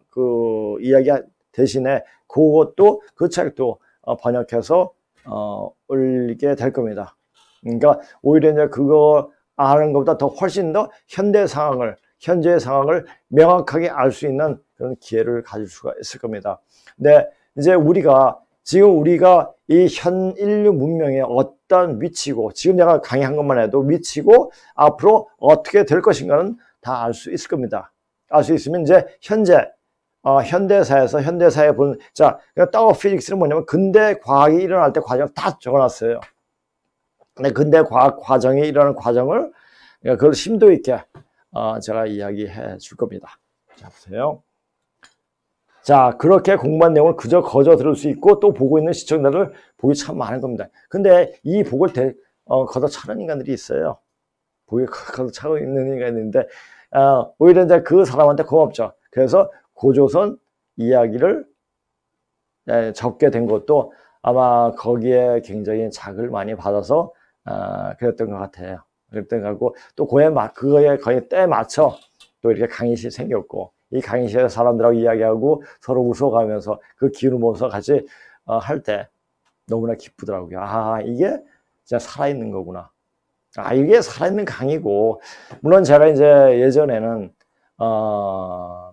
그 이야기 대신에 그것도, 그 책도 번역해서 올리게 될 겁니다. 그러니까 오히려 이제 그거 아는 것보다 더 훨씬 더 현재의 상황을 명확하게 알 수 있는 그런 기회를 가질 수가 있을 겁니다. 근데 이제 지금 우리가 이 현 인류 문명의 어떤 위치고, 지금 내가 강의한 것만 해도 위치고 앞으로 어떻게 될 것인가는 다 알 수 있을 겁니다. 알 수 있으면 이제 현대사에 보는, 타워 피직스는 뭐냐면 근대 과학이 일어날 때 과정 다 적어놨어요. 근데 근대 과학 과정이 일어나는 과정을 그걸 심도 있게 제가 이야기해 줄 겁니다. 자, 보세요. 자, 그렇게 공부한 내용을 그저 거저 들을 수 있고 또 보고 있는 시청자들 복이 참 많은 겁니다. 근데 이 복을 걷어차는 인간들이 있어요. 복이 걷어차고 있는 인간이 있는데 오히려 이제 그 사람한테 고맙죠. 그래서 고조선 이야기를 적게 된 것도 아마 거기에 굉장히 자극을 많이 받아서 그랬던 것 같아요. 그랬던 것 같고, 또 그거에 거의 때 맞춰 또 이렇게 강의실 생겼고, 이 강의실에서 사람들하고 이야기하고 서로 웃어가면서 그 기운을 모아서 같이 할 때 너무나 기쁘더라고요. 이게 진짜 살아있는 거구나. 이게 살아있는 강의고, 물론 제가 이제 예전에는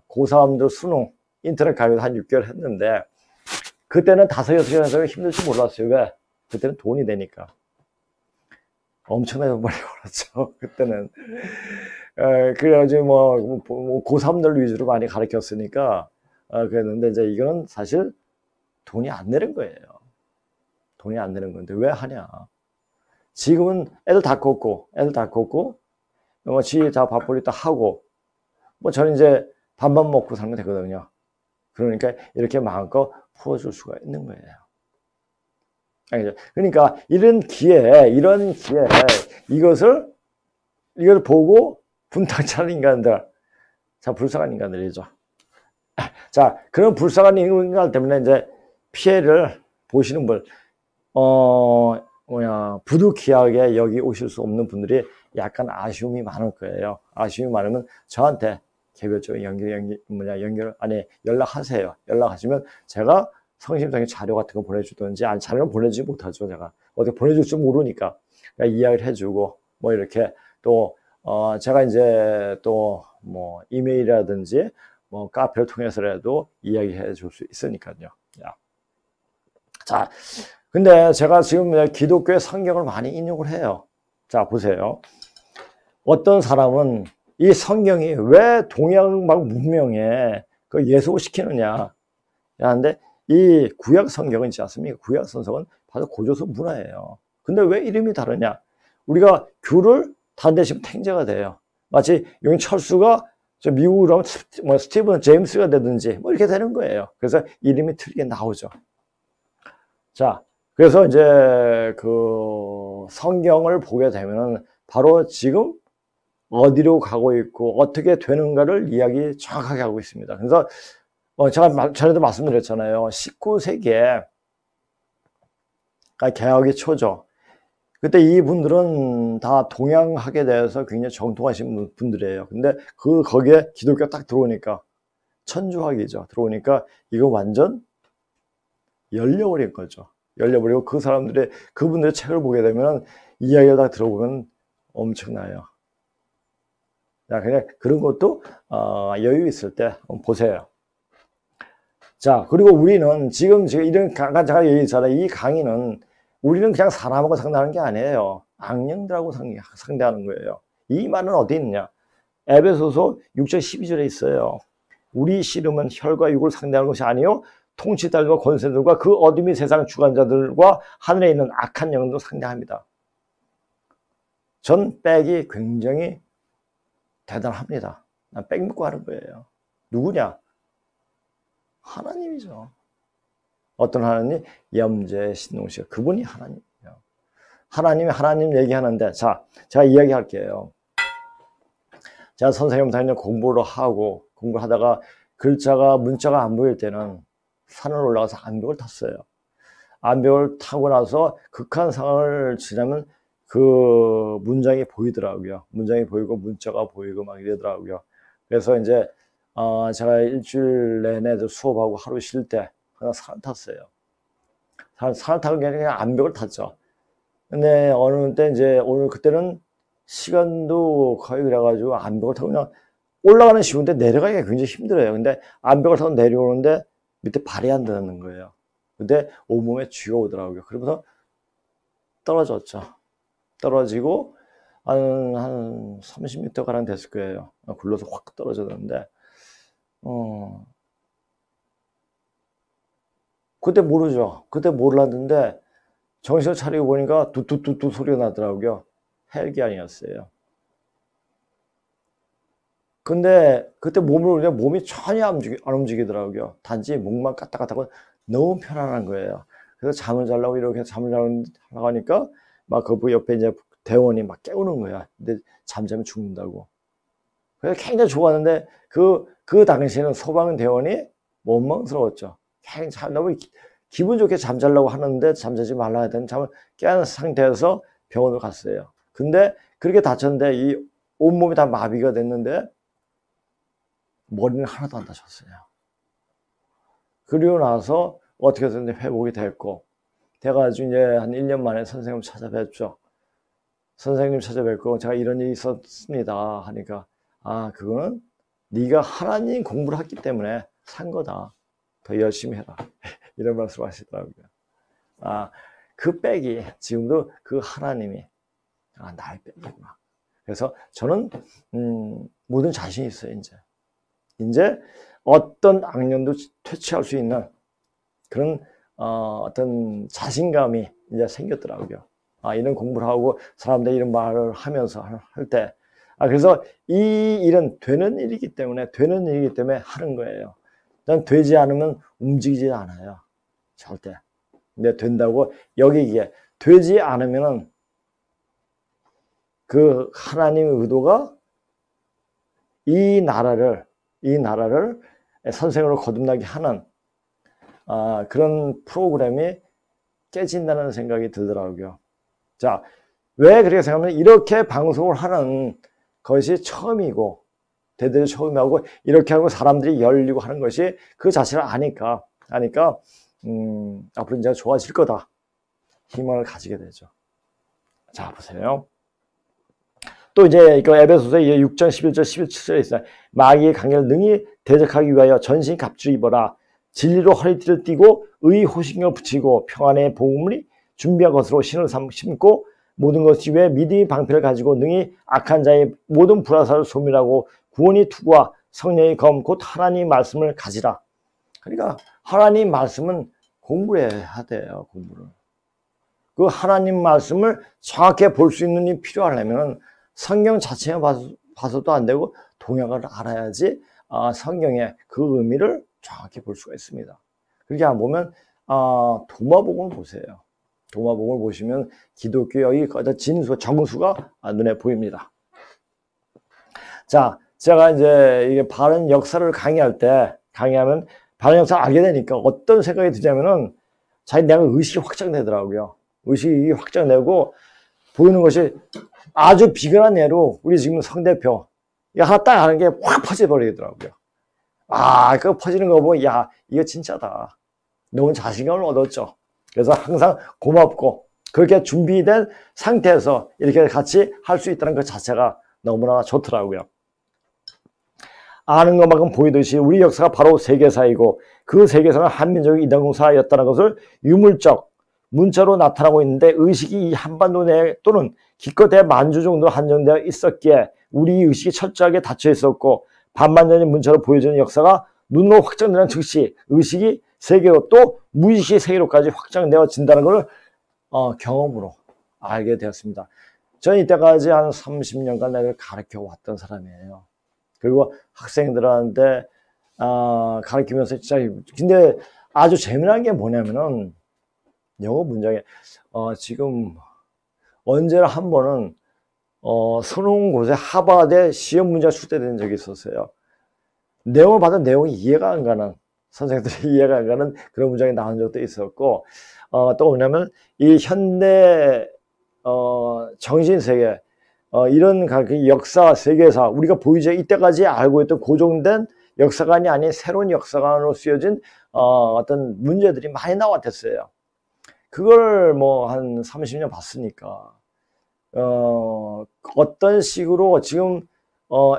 고3들 수능 인터넷 강의도 한 6개월 했는데, 그때는 5-6시간 해서 힘들지 몰랐어요. 왜? 그때는 돈이 되니까. 엄청나게 많이 벌었죠. 그때는. 그래가지고 고3들 위주로 많이 가르쳤으니까 그랬는데, 이제 이거는 사실 돈이 안 되는 거예요. 돈이 안 되는 건데 왜 하냐. 지금은 애들 다 컸고, 뭐, 지 다 밥벌이 다 하고, 뭐, 저는 이제 밥만 먹고 살면 되거든요. 그러니까 이렇게 마음껏 풀어줄 수가 있는 거예요. 알겠죠? 그러니까 이런 기회에, 이걸 보고 분탕차는 인간들, 참 불쌍한 인간들이죠. 자, 그런 불쌍한 인간 때문에 이제 피해를 보시는 분, 부득이하게 여기 오실 수 없는 분들이 약간 아쉬움이 많을 거예요. 아쉬움이 많으면 저한테 개별적으로 연락하세요. 연락하시면 제가 성심성의 자료 같은 거 보내주든지, 아니, 자료는 보내주지 못하죠. 제가 어떻게 보내줄 줄 모르니까. 그러니까 이야기를 해주고, 뭐 이렇게 또, 제가 이제 또 뭐 이메일이라든지 뭐 카페를 통해서라도 이야기해 줄 수 있으니까요. 자, 근데 제가 지금 기독교의 성경을 많이 인용을 해요. 자, 보세요. 어떤 사람은 이 성경이 왜 동양 문명에 그 예속시키느냐. 근데 이 구약 성경은 있지 않습니까? 구약 성경은 바로 고조서 문화예요. 근데 왜 이름이 다르냐? 우리가 귤을 단 대신 탱자가 돼요. 마치 여기 철수가 저 미국으로 하면 뭐 스티븐 제임스가 되든지 뭐 이렇게 되는 거예요. 그래서 이름이 틀리게 나오죠. 자, 그래서 이제 그 성경을 보게 되면은 바로 지금 어디로 가고 있고 어떻게 되는가를 이야기 정확하게 하고 있습니다. 그래서 제가 전에도 말씀드렸잖아요. 19세기에 개혁의 초죠. 그때 이분들은 다 동양학에 대해서 굉장히 정통하신 분들이에요. 근데 거기에 기독교가 딱 들어오니까 천주학이죠. 들어오니까 이거 완전 열려버린 거죠. 열려버리고 그분들의 책을 보게 되면 이야기를 다 들어보면 엄청나요. 자, 그냥 그런 것도 여유 있을 때 보세요. 자, 그리고 우리는 지금 이런 제가 얘기했잖아요. 이 강의는 우리는 그냥 사람하고 상대하는 게 아니에요. 악령들하고 상대하는 거예요. 이 말은 어디 있느냐? 에베소서 6장 12절에 있어요. 우리 씨름은 혈과 육을 상대하는 것이 아니요 통치자들과 권세들과 그 어둠의 세상 주관자들과 하늘에 있는 악한 영도 상대합니다. 전 백이 굉장히 대단합니다. 난 백 믿고 하는 거예요. 누구냐? 하나님이죠. 어떤 하나님? 염제 신동식. 그분이 하나님이에요. 하나님 얘기하는데, 자, 제가 이야기할게요. 제가 선생님 다니는 공부를 하다가 문자가 안 보일 때는 산을 올라가서 암벽을 탔어요. 암벽을 타고 나서 극한 상황을 지나면 그 문장이 보이더라고요. 문장이 보이고 문자가 보이고 막 이러더라고요. 그래서 이제 제가 일주일 내내 수업하고 하루 쉴 때 그냥 산을 탔어요. 산을 타고 그냥 암벽을 탔죠. 근데 어느 때 이제 그때는 시간도 거의 그래가지고 암벽을 타고 그냥 올라가는 쉬운데 내려가기가 굉장히 힘들어요. 근데 암벽을 타고 내려오는데 밑에 발이 안 닿는 거예요. 근데 온몸에 쥐가 오더라고요. 그러면서 떨어졌죠. 떨어지고 한 30m 가량 됐을 거예요. 굴러서 확 떨어졌는데 그때 모르죠. 그때 몰랐는데 정신을 차리고 보니까 뚜뚜뚜뚜 소리가 나더라고요. 헬기 아니었어요. 근데 그때 몸이 전혀 안 움직이더라고요. 단지 목만 까딱까딱하고 너무 편안한 거예요. 그래서 잠을 자려고 이렇게 잠을 자려고 하니까 막 그 옆에 이제 대원이 막 깨우는 거야. 근데 잠자면 죽는다고. 그래서 굉장히 좋았는데 그 당시에는 소방 대원이 원망스러웠죠. 굉장히 너무 기분 좋게 잠자려고 하는데 잠자지 말라 했더니 잠을 깨는 상태에서 병원으로 갔어요. 근데 그렇게 다쳤는데 이 온몸이 다 마비가 됐는데 머리는 하나도 안 다쳤어요. 그리고 나서 어떻게 해서든 회복이 됐고 돼가지고 이제 한 1년 만에 선생님 찾아뵙죠. 선생님 찾아뵙고 제가 이런 일이 있었습니다 하니까 그거는 네가 하나님 공부를 했기 때문에 산 거다. 더 열심히 해라. 이런 말씀 하시더라고요. 그 백이 지금도 그 하나님이 나의 백이구나. 그래서 저는 모든 자신이 있어요. 이제 어떤 악령도 퇴치할 수 있는 그런 어떤 자신감이 이제 생겼더라고요. 이런 공부를 하고 사람들이 이런 말을 하면서 할 때, 그래서 이 일은 되는 일이기 때문에 하는 거예요. 난 되지 않으면 움직이지 않아요. 절대. 근데 된다고 여기에 되지 않으면은 그 하나님의 의도가 이 나라를 선생으로 거듭나게 하는 그런 프로그램이 깨진다는 생각이 들더라고요. 자, 왜 그렇게 생각하면 이렇게 방송을 하는 것이 처음이고 대대로 처음이고 이렇게 하고 사람들이 열리고 하는 것이 그 자체를 아니까 앞으로 이제 좋아질 거다 희망을 가지게 되죠. 자, 보세요. 또 이제 그 에베소서 6장 11절 17절에 있어요. 마귀의 강렬을 능히 대적하기 위하여 전신 갑주를 입어라. 진리로 허리띠를 띠고 의의 호신경을 붙이고 평안의 복음을 준비한 것으로 신을 심고 모든 것 위에 믿음의 방패를 가지고 능히 악한 자의 모든 불화살을 소멸하고 구원의 투구와 성령의 검 곧 하나님 말씀을 가지라. 그러니까 하나님 말씀은 공부를 해야 돼요. 공부를. 그 하나님 말씀을 정확히 볼 수 있는 일이 필요하려면 성경 자체만 봐서도 안 되고 동역을 알아야지 성경의 그 의미를 정확히 볼 수가 있습니다. 그렇게 안 보면 도마복음을 보세요. 도마복음을 보시면 기독교 여기 진수, 정수가 눈에 보입니다. 자, 제가 이제 이게 바른 역사를 강의하면 바른 역사를 알게 되니까 어떤 생각이 드냐면은 내가 의식이 확장되더라고요. 의식이 확장되고 보이는 것이 아주 비근한 예로 우리 지금 성 대표 하나 딱 하는 게 확 퍼져버리더라고요. 그거 퍼지는 거 보고 이거 진짜다. 너무 자신감을 얻었죠. 그래서 항상 고맙고 그렇게 준비된 상태에서 이렇게 같이 할 수 있다는 것 자체가 너무나 좋더라고요. 아는 것만큼 보이듯이 우리 역사가 바로 세계사이고 그 세계사는 한민족의 이단공사였다는 것을 유물적 문자로 나타나고 있는데 의식이 이 한반도 내 또는 기껏해 만주 정도 한정되어 있었기에 우리 의식이 철저하게 닫혀 있었고 반만년의 문자로 보여지는 역사가 눈으로 확장되는 즉시 의식이 세계로 또 무의식의 세계로까지 확장되어진다는 것을 경험으로 알게 되었습니다. 저는 이때까지 한 30년간 애를 가르쳐 왔던 사람이에요. 그리고 학생들한테 가르치면서 진짜 근데 아주 재미난 게 뭐냐면은 영어 문장에 지금 언제나 한 번은 수능 곳에 하버드 시험 문제가 출제된 적이 있었어요. 내용을 받은 내용이 이해가 안 가는 선생님들이 이해가 안 가는 그런 문장이 나온 적도 있었고 또 뭐냐면 이 현대 정신세계 이런 역사 세계사 우리가 보이지 이때까지 알고 있던 고정된 역사관이 아닌 새로운 역사관으로 쓰여진 어떤 문제들이 많이 나왔댔어요. 그걸 뭐 한 30년 봤으니까 어떤 식으로 지금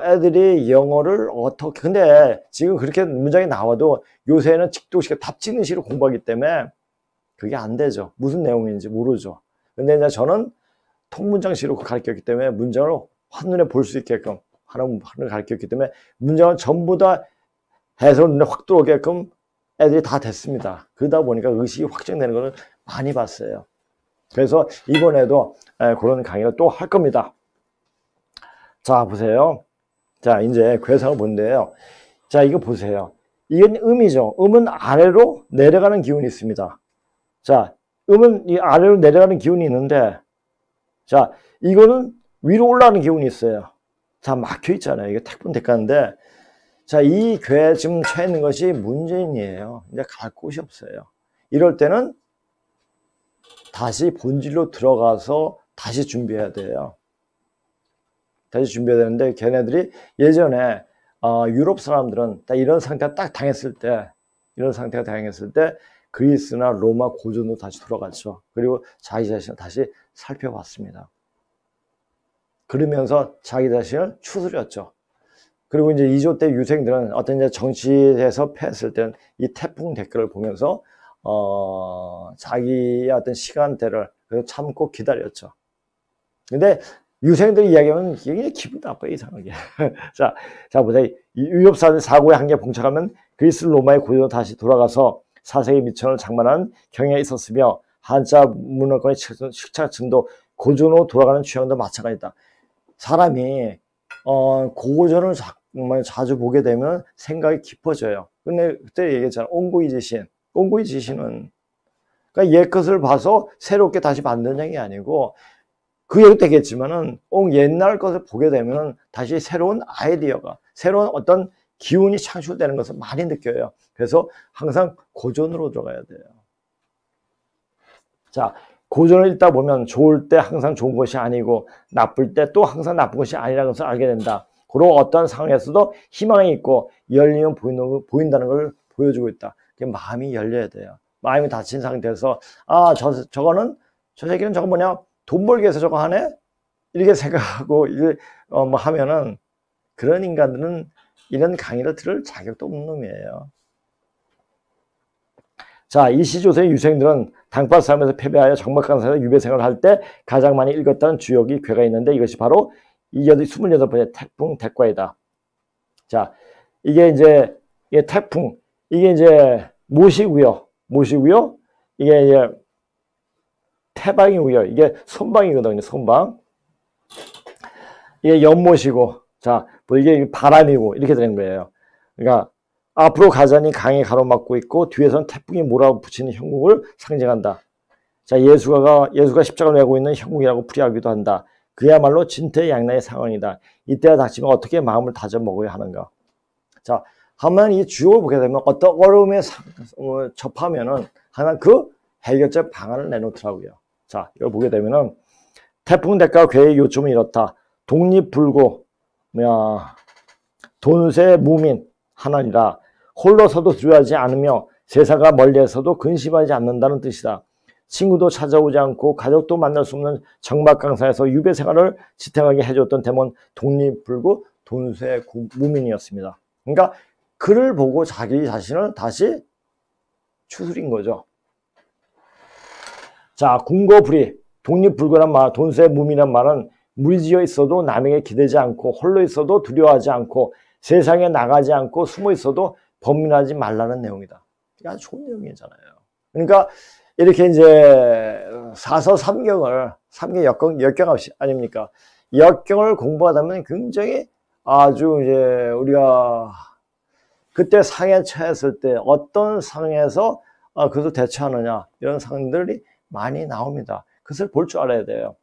애들이 영어를 어떻게 근데 지금 그렇게 문장이 나와도 요새는 직독식 답지는 식으로 공부하기 때문에 그게 안 되죠. 무슨 내용인지 모르죠. 근데 이제 저는 통문장식으로 가르쳤기 때문에 문장을 한눈에 볼 수 있게끔 하는 가르쳤기 때문에 문장은 전부 다 해서 눈에 확 들어오게끔 애들이 다 됐습니다. 그러다 보니까 의식이 확정되는 것을 많이 봤어요. 그래서 이번에도 그런 강의를 또 할 겁니다. 자, 보세요. 자, 이제 괴상을 본데요. 자, 이거 보세요. 이건 음이죠. 음은 아래로 내려가는 기운이 있습니다. 자, 음은 이 아래로 내려가는 기운이 있는데, 자, 이거는 위로 올라가는 기운이 있어요. 자, 막혀 있잖아요. 이게 태풍대가인데, 자, 이 괴에 지금 처해 있는 것이 문재인이에요. 이제 갈 곳이 없어요. 이럴 때는 다시 본질로 들어가서 다시 준비해야 돼요. 다시 준비해야 되는데 걔네들이 예전에 유럽 사람들은 딱 이런 상태가 딱 당했을 때 그리스나 로마 고전으로 다시 돌아갔죠. 그리고 자기 자신을 다시 살펴봤습니다. 그러면서 자기 자신을 추스렸죠. 그리고 이제 2조 때 유생들은 어떤 이제 정치에서 패했을 때는 이 태풍 댓글을 보면서 자기의 어떤 시간대를 참고 기다렸죠. 근데 유생들이 이야기하면 이게 기분 나빠요, 이상하게. 자, 보세요. 유럽 사람들 사고의 한계에 봉착하면 그리스 로마의 고전으로 다시 돌아가서 사세기 미천을 장만하는 경향이 있었으며 한자 문화권의 식착층도 고전으로 돌아가는 취향도 마찬가지다. 사람이 고전을 정말 자주 보게 되면 생각이 깊어져요. 근데 그때 얘기했잖아. 옹고이지신. 옹고이지신은 그러니까 옛 것을 봐서 새롭게 다시 만드는 게 아니고 그 얘기도 되겠지만은 옛날 것을 보게 되면 다시 새로운 아이디어가 새로운 어떤 기운이 창출되는 것을 많이 느껴요. 그래서 항상 고전으로 들어가야 돼요. 자, 고전을 읽다 보면 좋을 때 항상 좋은 것이 아니고 나쁠 때 또 항상 나쁜 것이 아니라는 것을 알게 된다. 그리고 어떠한 상황에서도 희망이 있고 열림이 보인다는 걸 보여주고 있다. 마음이 열려야 돼요. 마음이 닫힌 상태에서 저거는 저 새끼는 저거 뭐냐 돈 벌기 위해서 저거 하네? 이렇게 생각하고 뭐 하면은 그런 인간들은 이런 강의를 들을 자격도 없는 놈이에요. 자, 이 시조서의 유생들은 당파 싸움에서 패배하여 적막강산에서 유배생활을 할 때 가장 많이 읽었다는 주역이 괴가 있는데 이것이 바로 28번째 태풍 대과이다. 자, 이게 태풍, 이게 이제 모시고요. 이게 이제 태방이고요. 이게 손방이거든요. 손방. 이게 연못이고, 자, 뭐 이게 바람이고 이렇게 되는 거예요. 그러니까 앞으로 가자니 강이 가로막고 있고 뒤에서는 태풍이 몰아붙이는 형국을 상징한다. 자, 예수가 십자가를 메고 있는 형국이라고 풀이하기도 한다. 그야말로 진퇴양난의 상황이다. 이때가 닥치면 어떻게 마음을 다져 먹어야 하는가. 자, 한번 이 주역을 보게 되면 어떤 어려움에 접하면은 하나 그 해결책 방안을 내놓더라고요. 자, 이걸 보게 되면은 태풍 대가 괴의 요점은 이렇다. 독립불고 돈세 무민 하나니라. 홀로서도 두려워하지 않으며 세상과 멀리에서도 근심하지 않는다는 뜻이다. 친구도 찾아오지 않고 가족도 만날 수 없는 적막강산에서 유배 생활을 지탱하게 해줬던 대몬 독립불구 돈세 무민이었습니다. 그러니까 그를 보고 자기 자신을 다시 추스린 거죠. 자, 궁고불이 독립불구란 말, 돈세 무민이란 말은 무리지어 있어도 남에게 기대지 않고 홀로 있어도 두려워하지 않고 세상에 나가지 않고 숨어 있어도 범민하지 말라는 내용이다. 이게 아주 좋은 내용이잖아요. 그러니까 이렇게 이제 사서 삼경 역경 아닙니까? 역경을 공부하다 보면 굉장히 아주 이제 우리가 그때 상에 처했을 때 어떤 상황에서 그것을 대처하느냐 이런 상황들이 많이 나옵니다. 그것을 볼 줄 알아야 돼요.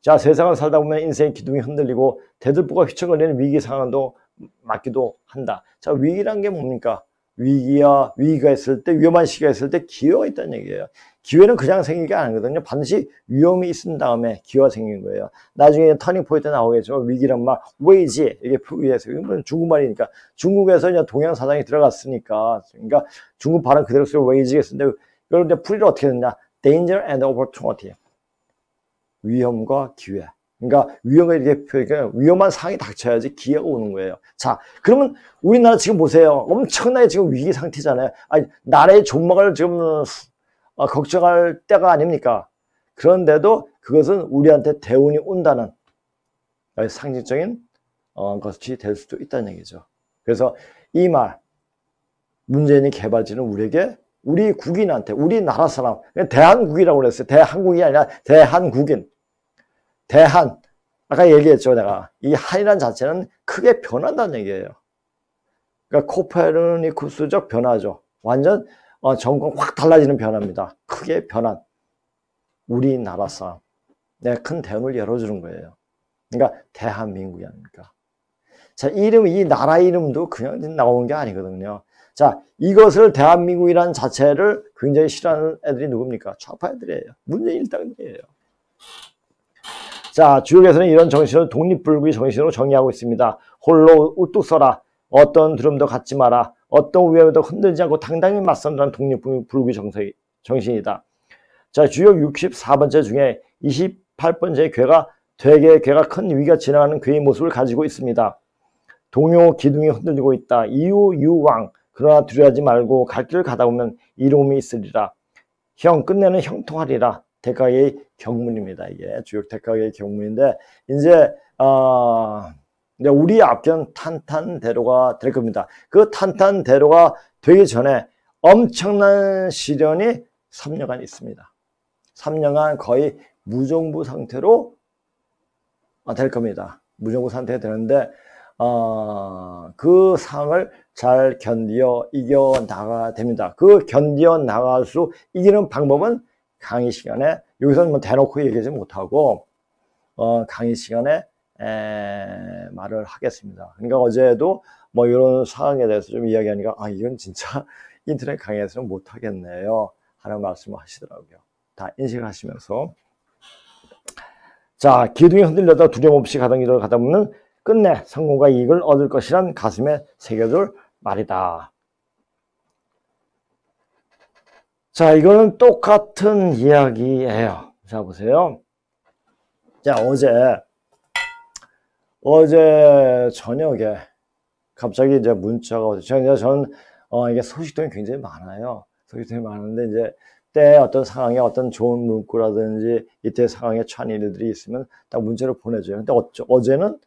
자, 세상을 살다 보면 인생의 기둥이 흔들리고 대들보가 휘청거리는 위기 상황도 맞기도 한다. 자, 위기란 게 뭡니까? 위기가 있을 때, 위험한 시기가 있을 때 기회가 있다는 얘기예요. 기회는 그냥 생기는 게 아니거든요. 반드시 위험이 있은 다음에 기회가 생긴 거예요. 나중에 터닝 포인트 나오겠죠. 위기란 말, 웨이지 이게 표기해서 이건 중국말이니까 중국에서 이제 동양 사상이 들어갔으니까 그러니까 중국 발음 그대로 쓰고 웨이지가 있는데 이걸 이제 풀이를 어떻게 했냐? Danger and opportunity. 위험과 기회. 그러니까 위험을 이렇게 표현해 위험한 상황이 닥쳐야지 기회가 오는 거예요. 자, 그러면 우리나라 지금 보세요. 엄청나게 지금 위기 상태잖아요. 아니, 나라의 존망을 지금 걱정할 때가 아닙니까? 그런데도 그것은 우리한테 대운이 온다는 상징적인 것이 될 수도 있다는 얘기죠. 그래서 이 말, 문재인이 개발지는 우리에게 우리 국인한테 우리나라 사람 대한국이라고 그랬어요. 대한국이 아니라 대한국인. 대한, 아까 얘기했죠, 내가. 이 한이란 자체는 크게 변한다는 얘기예요. 그러니까 코페르니쿠스적 변화죠. 완전 정권 확 달라지는 변화입니다. 크게 변한 우리나라 사람. 큰 대운을 열어주는 거예요. 그러니까 대한민국이 아닙니까? 자, 이 나라 이름도 그냥 나오는 게 아니거든요. 자, 이것을 대한민국이라는 자체를 굉장히 싫어하는 애들이 누굽니까? 좌파 애들이에요. 문재인 일당들이에요. 자, 주역에서는 이런 정신을 독립불구의 정신으로 정의하고 있습니다. 홀로 우뚝 서라. 어떤 두려움도 갖지 마라. 어떤 위험에도 흔들지 않고 당당히 맞선다는 독립불구의 정신이다. 자, 주역 64번째 중에 28번째 괴가 되게 괴가 큰 위기가 지나가는 괴의 모습을 가지고 있습니다. 동요 기둥이 흔들리고 있다. 이유유왕. 그러나 두려워하지 말고 갈 길을 가다 보면 이로움이 있으리라. 형 끝내는 형통하리라. 대가의 경문입니다. 이게 주역 대가의 경문인데 이제 우리 앞길은 탄탄대로가 될 겁니다. 그 탄탄대로가 되기 전에 엄청난 시련이 3년간 있습니다. 3년간 거의 무정부 상태로 될 겁니다. 무정부 상태가 되는데 그 상황을 잘 이겨 나가야 됩니다. 그 견디어 나갈 수 이기는 방법은 강의 시간에, 여기서는 뭐 대놓고 얘기하지 못하고 강의 시간에 말을 하겠습니다. 그러니까 어제도 뭐 이런 상황에 대해서 좀 이야기하니까 이건 진짜 인터넷 강의에서는 못하겠네요 하는 말씀을 하시더라고요. 다 인식을 하시면서, 자, 기둥이 흔들려다 두려움 없이 가던 길을 가다 보면 끝내 성공과 이익을 얻을 것이란 가슴에 새겨둘 말이다. 자, 이거는 똑같은 이야기예요. 자, 보세요. 자, 어제 저녁에 갑자기 이제 문자가 오죠. 저는 이게 소식통이 굉장히 많아요. 소식통이 많은데 이제 때 어떤 상황에 어떤 좋은 문구라든지 이때 상황에 처한 일들이 있으면 딱 문자를 보내줘요. 근데 어제는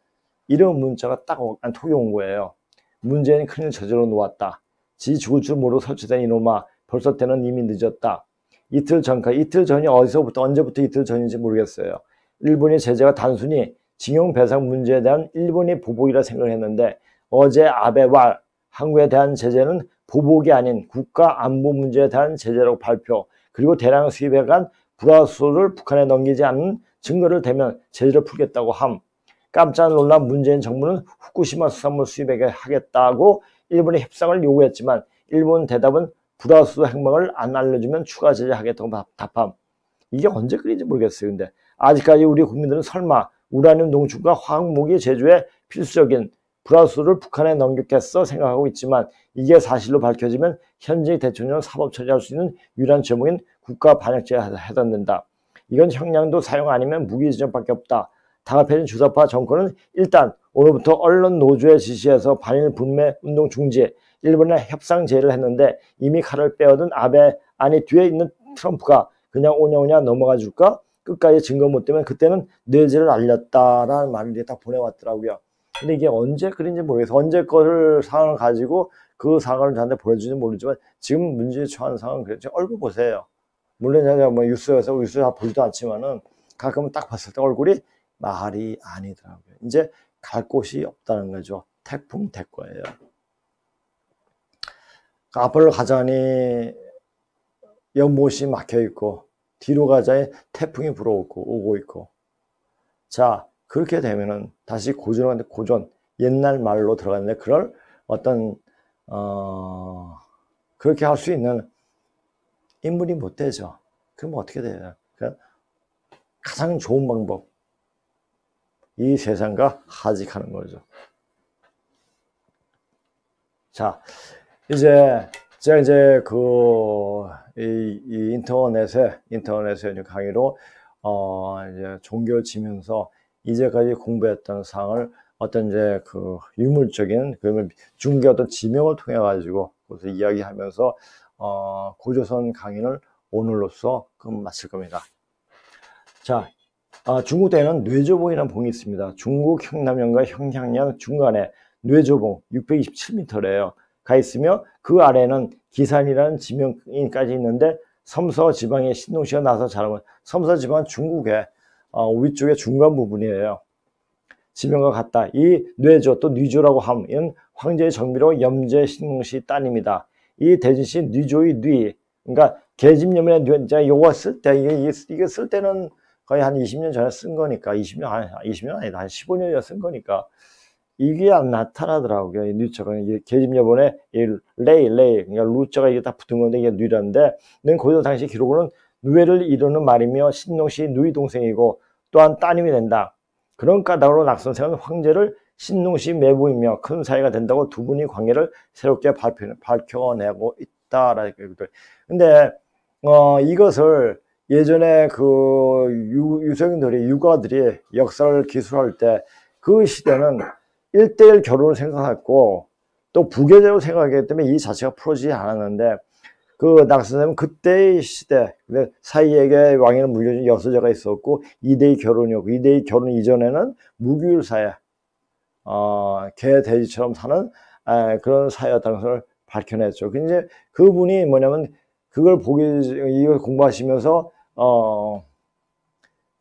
이런 문자가 딱 톡이 온 거예요. 문재인이 큰일 저질러 놓았다. 지 죽을 줄 모르고 설치된 이놈아, 벌써 때는 이미 늦었다. 이틀 전이 어디서부터 언제부터 이틀 전인지 모르겠어요. 일본의 제재가 단순히 징용 배상 문제에 대한 일본의 보복이라 생각했는데 어제 아베와 한국에 대한 제재는 보복이 아닌 국가 안보 문제에 대한 제재라고 발표, 그리고 대량 수입해간 불화수를 북한에 넘기지 않는 증거를 대면 제재를 풀겠다고 함. 깜짝 놀란 문재인 정부는 후쿠시마 수산물 수입하게 하겠다고 일본의 협상을 요구했지만 일본 대답은 불화수 행방을 안 알려주면 추가 제재하겠다고 답함. 이게 언제 그런지 모르겠어요. 근데 아직까지 우리 국민들은 설마 우라늄 농축과 화학무기 제조에 필수적인 불화수를 북한에 넘겼겠어 생각하고 있지만 이게 사실로 밝혀지면 현직 대통령을 사법 처리할 수 있는 유일한 제목인 국가 반역죄에 해당된다. 이건 형량도 사용 아니면 무기 지정밖에 없다. 당합해진 주사파 정권은 일단 오늘부터 언론 노조에 지시해서 반일 분매 운동 중지, 일본에 협상 제의를 했는데 이미 칼을 빼어든 아베, 아니 뒤에 있는 트럼프가 그냥 오냐오냐 넘어가 줄까? 끝까지 증거 못 되면 그때는 뇌지를 알렸다라는 말을 딱 보내왔더라고요. 근데 이게 언제 그런지 모르겠어요. 언제 거를 상황을 가지고 그 상황을 저한테 보내주는지 모르지만 지금 문제에 처한 상황은 그렇죠. 얼굴 보세요. 물론 제가 뭐 뉴스에서 다 보지도 않지만은 가끔은 딱 봤을 때 얼굴이 말이 아니더라고요. 이제 갈 곳이 없다는 거죠. 태풍 대거예요. 앞으로 가자니 연못이 막혀 있고 뒤로 가자니 태풍이 불어오고 있고. 자, 그렇게 되면은 다시 고전 옛날 말로 들어갔는데 그럴 어떤 그렇게 할 수 있는 인물이 못 되죠. 그럼 어떻게 돼요? 그러니까 가장 좋은 방법, 이 세상과 하직하는 거죠. 자, 이제 제가 이제 이 인터넷에 강의로 이제 종교지면서 이제까지 공부했던 사항을 어떤 이제 유물적인 중개 어떤 지명을 통해 가지고 그것을 이야기하면서 고조선 강의를 오늘로써 마칠 겁니다. 자, 중국 대에는 뇌조봉이라는 봉이 있습니다. 중국 형남현과 형향양 중간에 뇌조봉 627m래요. 가 있으며 그 아래는 기산이라는 지명인까지 있는데 섬서 지방의 신동시가 나서 자라면 섬서 지방은 중국의 위쪽의 중간 부분이에요. 지명과 같다. 이 뇌조 또 뉘조라고 함은 황제의 정비로 염제 신동시 따님이다. 이 대진시 뉘조의 뉘, 그러니까 계집염의 뉘, 제가 요거 쓸 때 이게 쓸 때는 거의 한 20년 전에 쓴 거니까 20년 아니다 한 15년 전에 쓴 거니까 이게 안 나타나더라고요. 이 뉘자가 계집여본에 레이 그러니까 루자가 이게 다 붙은 건데 이게 뉘란데 고조 당시 기록으로는 누에를 이루는 말이며 신동시 누이 동생이고 또한 따님이 된다. 그런 까닭으로 낙선생은 황제를 신동시 매부이며 큰 사이가 된다고 두 분이 관계를 새롭게 밝혀내고 있다라는 얘기들. 근데 이것을 예전에 유생들이 유가들이 역사를 기술할 때 그 시대는 1대1 결혼을 생각했고 또 부계제로 생각하기 때문에 이 자체가 풀어지지 않았는데 낙선생은 그때의 시대 사이에게 왕위를 물려준 여서제가 있었고 2대2 결혼이었고 2대2 결혼 이전에는 무규율 사회 개 돼지처럼 사는 그런 사회였다는 것을 밝혀냈죠. 근데 그분이 뭐냐면 이걸 공부하시면서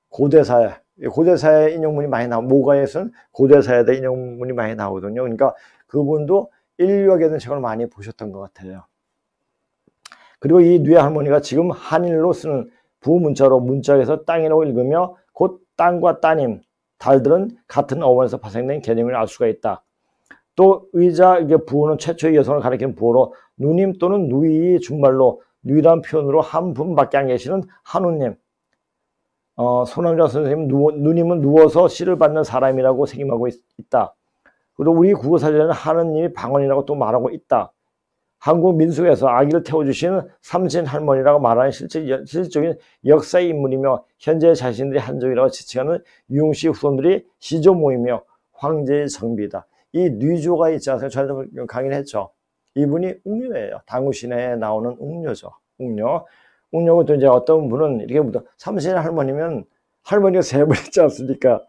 고대사의 인용문이 많이 모가에서는 고대사에 대한 인용문이 많이 나오거든요. 그러니까 그분도 인류학에 대한 책을 많이 보셨던 것 같아요. 그리고 이 뉘의 할머니가 지금 한일로 쓰는 부문자로 문자에서 땅이라고 읽으며 곧 땅과 따님, 달들은 같은 어원에서 파생된 개념을 알 수가 있다. 또 의자, 이게 부호는 최초의 여성을 가리키는 부호로 누님 또는 누이 준말로 누이란 표현으로 한 분밖에 안 계시는 한우님. 손남자 선생님 누님은 누워서 씨를 받는 사람이라고 생각하고 있다. 그리고 우리 국어사전에는 하느님이 방언이라고 또 말하고 있다. 한국 민俗에서 아기를 태워주시는 삼신 할머니라고 말하는 실질적인 역사의 인물이며 현재 자신들이 한족이라고 지칭하는 유용시 후손들이 시조 모이며 황제의 정비다. 이 뉘조가 있지 않습니까? 저희도 강의를 했죠. 이분이 웅녀예요. 당우신에 나오는 웅녀죠. 웅녀. 웅녀고 또 이제 어떤 분은 이렇게 묻어. 삼신 할머니면 할머니가 세 분 있지 않습니까?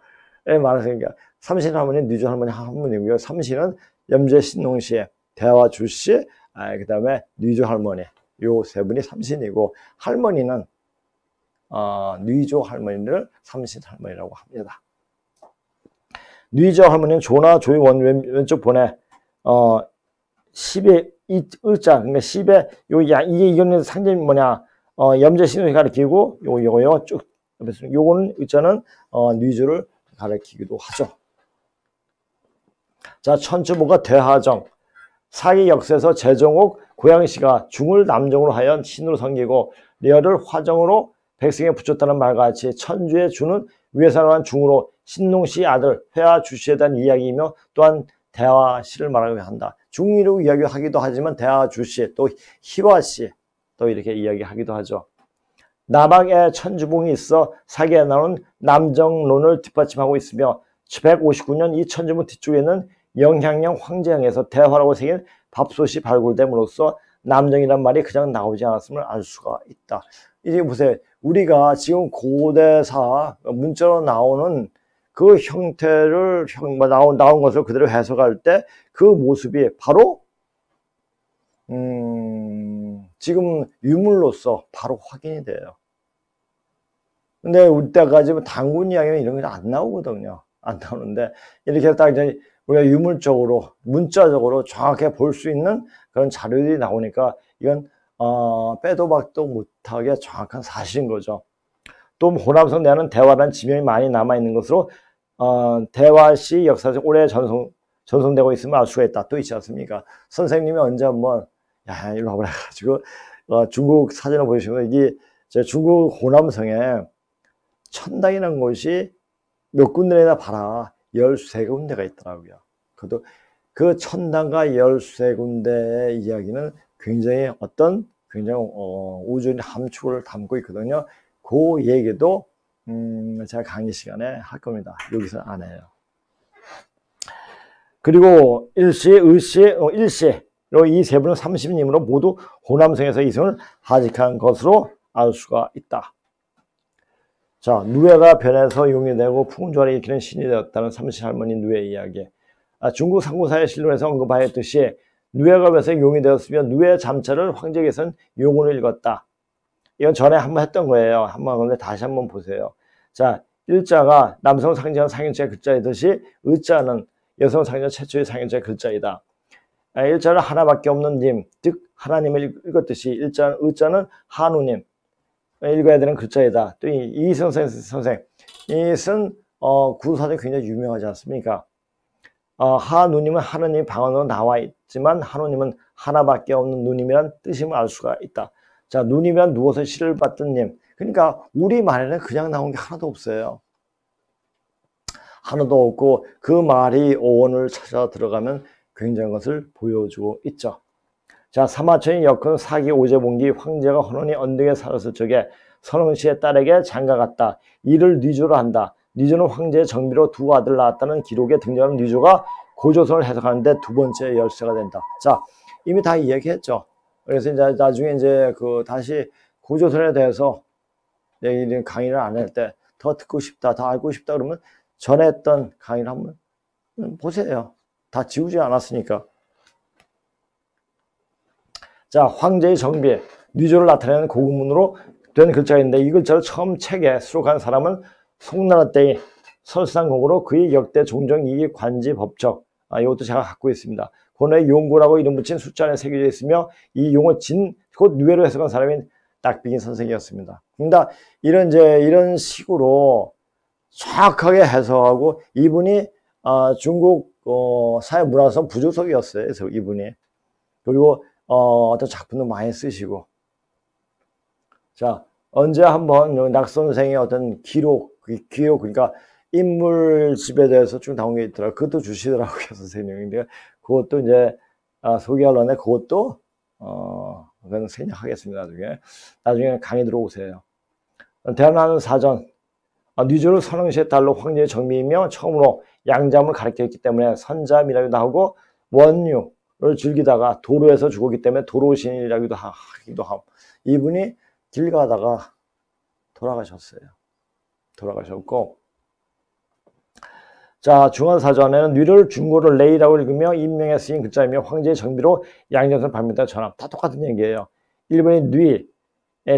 예, 말하니까 삼신 할머니, 뉘조 할머니 한 분이고요. 삼신은 염제 신농시, 대화 주씨, 그 다음에 뉘조 할머니, 요 세 분이 삼신이고, 할머니는 뉘조 할머니를 삼신 할머니라고 합니다. 뉘조 할머니는 조나 조의 왼쪽 번에 10의 을자, 그러니까 10의 이거는 상징이 뭐냐, 염제 신농시 가리키고 요거요 쭉 요거는 을자는 뉘조를 가리키기도 하죠. 자, 천추보가 대하정. 사기 역사에서 재정옥 고양시가 중을 남정으로 하여 신으로 섬기고 려를 화정으로 백성에 붙였다는 말과 같이 천주의 주는 위에서한 중으로 신농시 아들 회화 주씨에 대한 이야기이며 또한 대화시를 말하기도 한다. 중이라고 이야기하기도 하지만 대화 주씨 또 희화시 또 이렇게 이야기하기도 하죠. 남학에 천주봉이 있어 사기에 나오는 남정론을 뒷받침하고 있으며 159년 이 천주봉 뒤쪽에는 영향령 황제향에서 대화라고 새긴 밥솥이 발굴됨으로써 남정이란 말이 그냥 나오지 않았음을 알 수가 있다. 이제 보세요. 우리가 지금 고대사 문자로 나오는 그 형태를 나온 것을 그대로 해석할 때 그 모습이 바로 지금 유물로서 바로 확인이 돼요. 근데 우리 때까지 당군 이야기는 이런 게 안 나오거든요. 안 나오는데 이렇게 딱 이제 우리가 유물적으로 문자적으로 정확하게 볼 수 있는 그런 자료들이 나오니까 이건 빼도 박도 못하게 정확한 사실인 거죠. 또 호남성 내에는 대화라는 지명이 많이 남아있는 것으로 대화시 역사적 오래 전송되고 있음을 알 수가 있다. 또 있지 않습니까? 선생님이 언제 한번 야 일로 와보라 해가지고 중국 사진을 보여주시면 이게 중국 호남성에 천당이라는 곳이 몇 군데나 봐라 13군데가 있더라고요. 그것도 그 천당과 13군데의 이야기는 굉장히 굉장히 우주의 함축을 담고 있거든요. 그 얘기도 제가 강의 시간에 할 겁니다. 여기서 안 해요. 그리고 일시, 의시, 일시 이 세 분은 30님으로 모두 호남성에서 이성을 하직한 것으로 알 수가 있다. 자, 누에가 변해서 용이 되고 풍조를 일으키는 신이 되었다는 삼신 할머니 누에 이야기. 중국 삼국사의 실론에서 언급하였듯이 누에가 변해서 용이 되었으며 누에 잠자를 황제에서는 용으로 읽었다. 이건 전에 한번 했던 거예요. 근데 다시 한번 보세요. 자, 일자가 남성 상징하는 상인자의 글자이듯이 의자는 여성 상징하는 최초의 상인자의 글자이다. 일자는 하나밖에 없는 님, 즉 하나님을 읽었듯이 의자는 한우님 읽어야 되는 글자이다. 또 이승 선생, 이승 구사전이 굉장히 유명하지 않습니까? 한우님은 하느님 방언으로 나와 있지만 한우님은 하나밖에 없는 누님이란 뜻임을 알 수가 있다. 자, 누님이란 누워서 씨를 받던 님. 그러니까 우리 말에는 그냥 나온 게 하나도 없어요. 하나도 없고 그 말이 어원을 찾아 들어가면 굉장한 것을 보여주고 있죠. 자, 사마천이 엮은 사기 오제봉기 황제가 헌원이 언덕에 살았을 적에 선흥씨의 딸에게 장가갔다. 이를 뉘조로 한다. 뉘조는 황제의 정비로 두 아들 낳았다는 기록에 등장하는 뉘조가 고조선을 해석하는데 두 번째 열쇠가 된다. 자, 이미 다 이야기했죠. 그래서 이제 나중에 이제 다시 고조선에 대해서 얘기를 강의를 안 할 때 더 듣고 싶다, 더 알고 싶다 그러면 전에 했던 강의를 한번 보세요. 다 지우지 않았으니까. 자, 황제의 정비, 뉘조를 나타내는 고구문으로 된 글자가 있는데 이 글자를 처음 책에 수록한 사람은 송나라 때의 설상공으로 그의 역대 종정이익 관지 법적 이것도 제가 갖고 있습니다. 권의 용구라고 이름 붙인 숫자 안에 새겨져 있으며 이 용어 곧 누에로 해석한 사람인 낙빙이 선생이었습니다. 그러니까 이런 식으로 정확하게 해석하고 이분이 중국 사회 문화선 부조석이었어요. 그래서 이분이 그리고 어떤 작품도 많이 쓰시고 자 언제 한번 낙 선생의 어떤 기록 그러니까 인물집에 대해서 쭉 나온 게 있더라고요. 그것도 주시더라고요 선생님인데 그것도 이제 소개하려는데 그것도 그건 생략하겠습니다. 나중에 강의 들어오세요. 대한민국 사전 뉘조를 선흥시에 달로 황제의 정미이며 처음으로 양잠을 가르쳤기 때문에 선잠이라고도 하고 원유를 즐기다가 도로에서 죽었기 때문에 도로신이라고도 하기도 함. 이분이 길 가다가 돌아가셨어요. 돌아가셨고 자 중원사전에는 뉘를 중고를 레이라고 읽으며 인명에 쓰인 글자이며 황제의 정비로 양전선 발명된 전함. 다 똑같은 얘기예요. 일본의 뉘의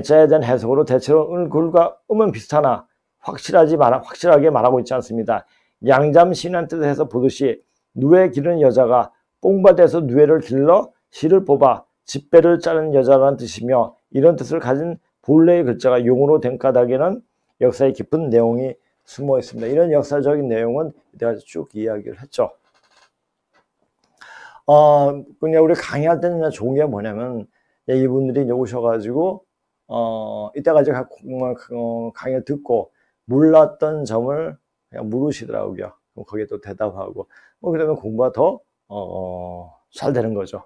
자에 대한 해석으로 대체로 을굴과 음은 비슷하나 확실하게 말하고 있지 않습니다. 양잠시인한 뜻에서 보듯이 누에 기르는 여자가 뽕밭에서 누에를 길러 실을 뽑아 집배를 짜는 여자라는 뜻이며 이런 뜻을 가진 본래의 글자가 용으로 된 까닭에는 역사의 깊은 내용이 숨어 있습니다. 이런 역사적인 내용은 내가 쭉 이야기를 했죠. 그냥 우리 강의할 때는 좋은 게 뭐냐면 이분들이 이제 오셔가지고 이때가 이제 강의를 듣고 몰랐던 점을 그냥 물으시더라고요. 그럼 거기에 또 대답하고 그러면 공부가 더 잘 되는 거죠.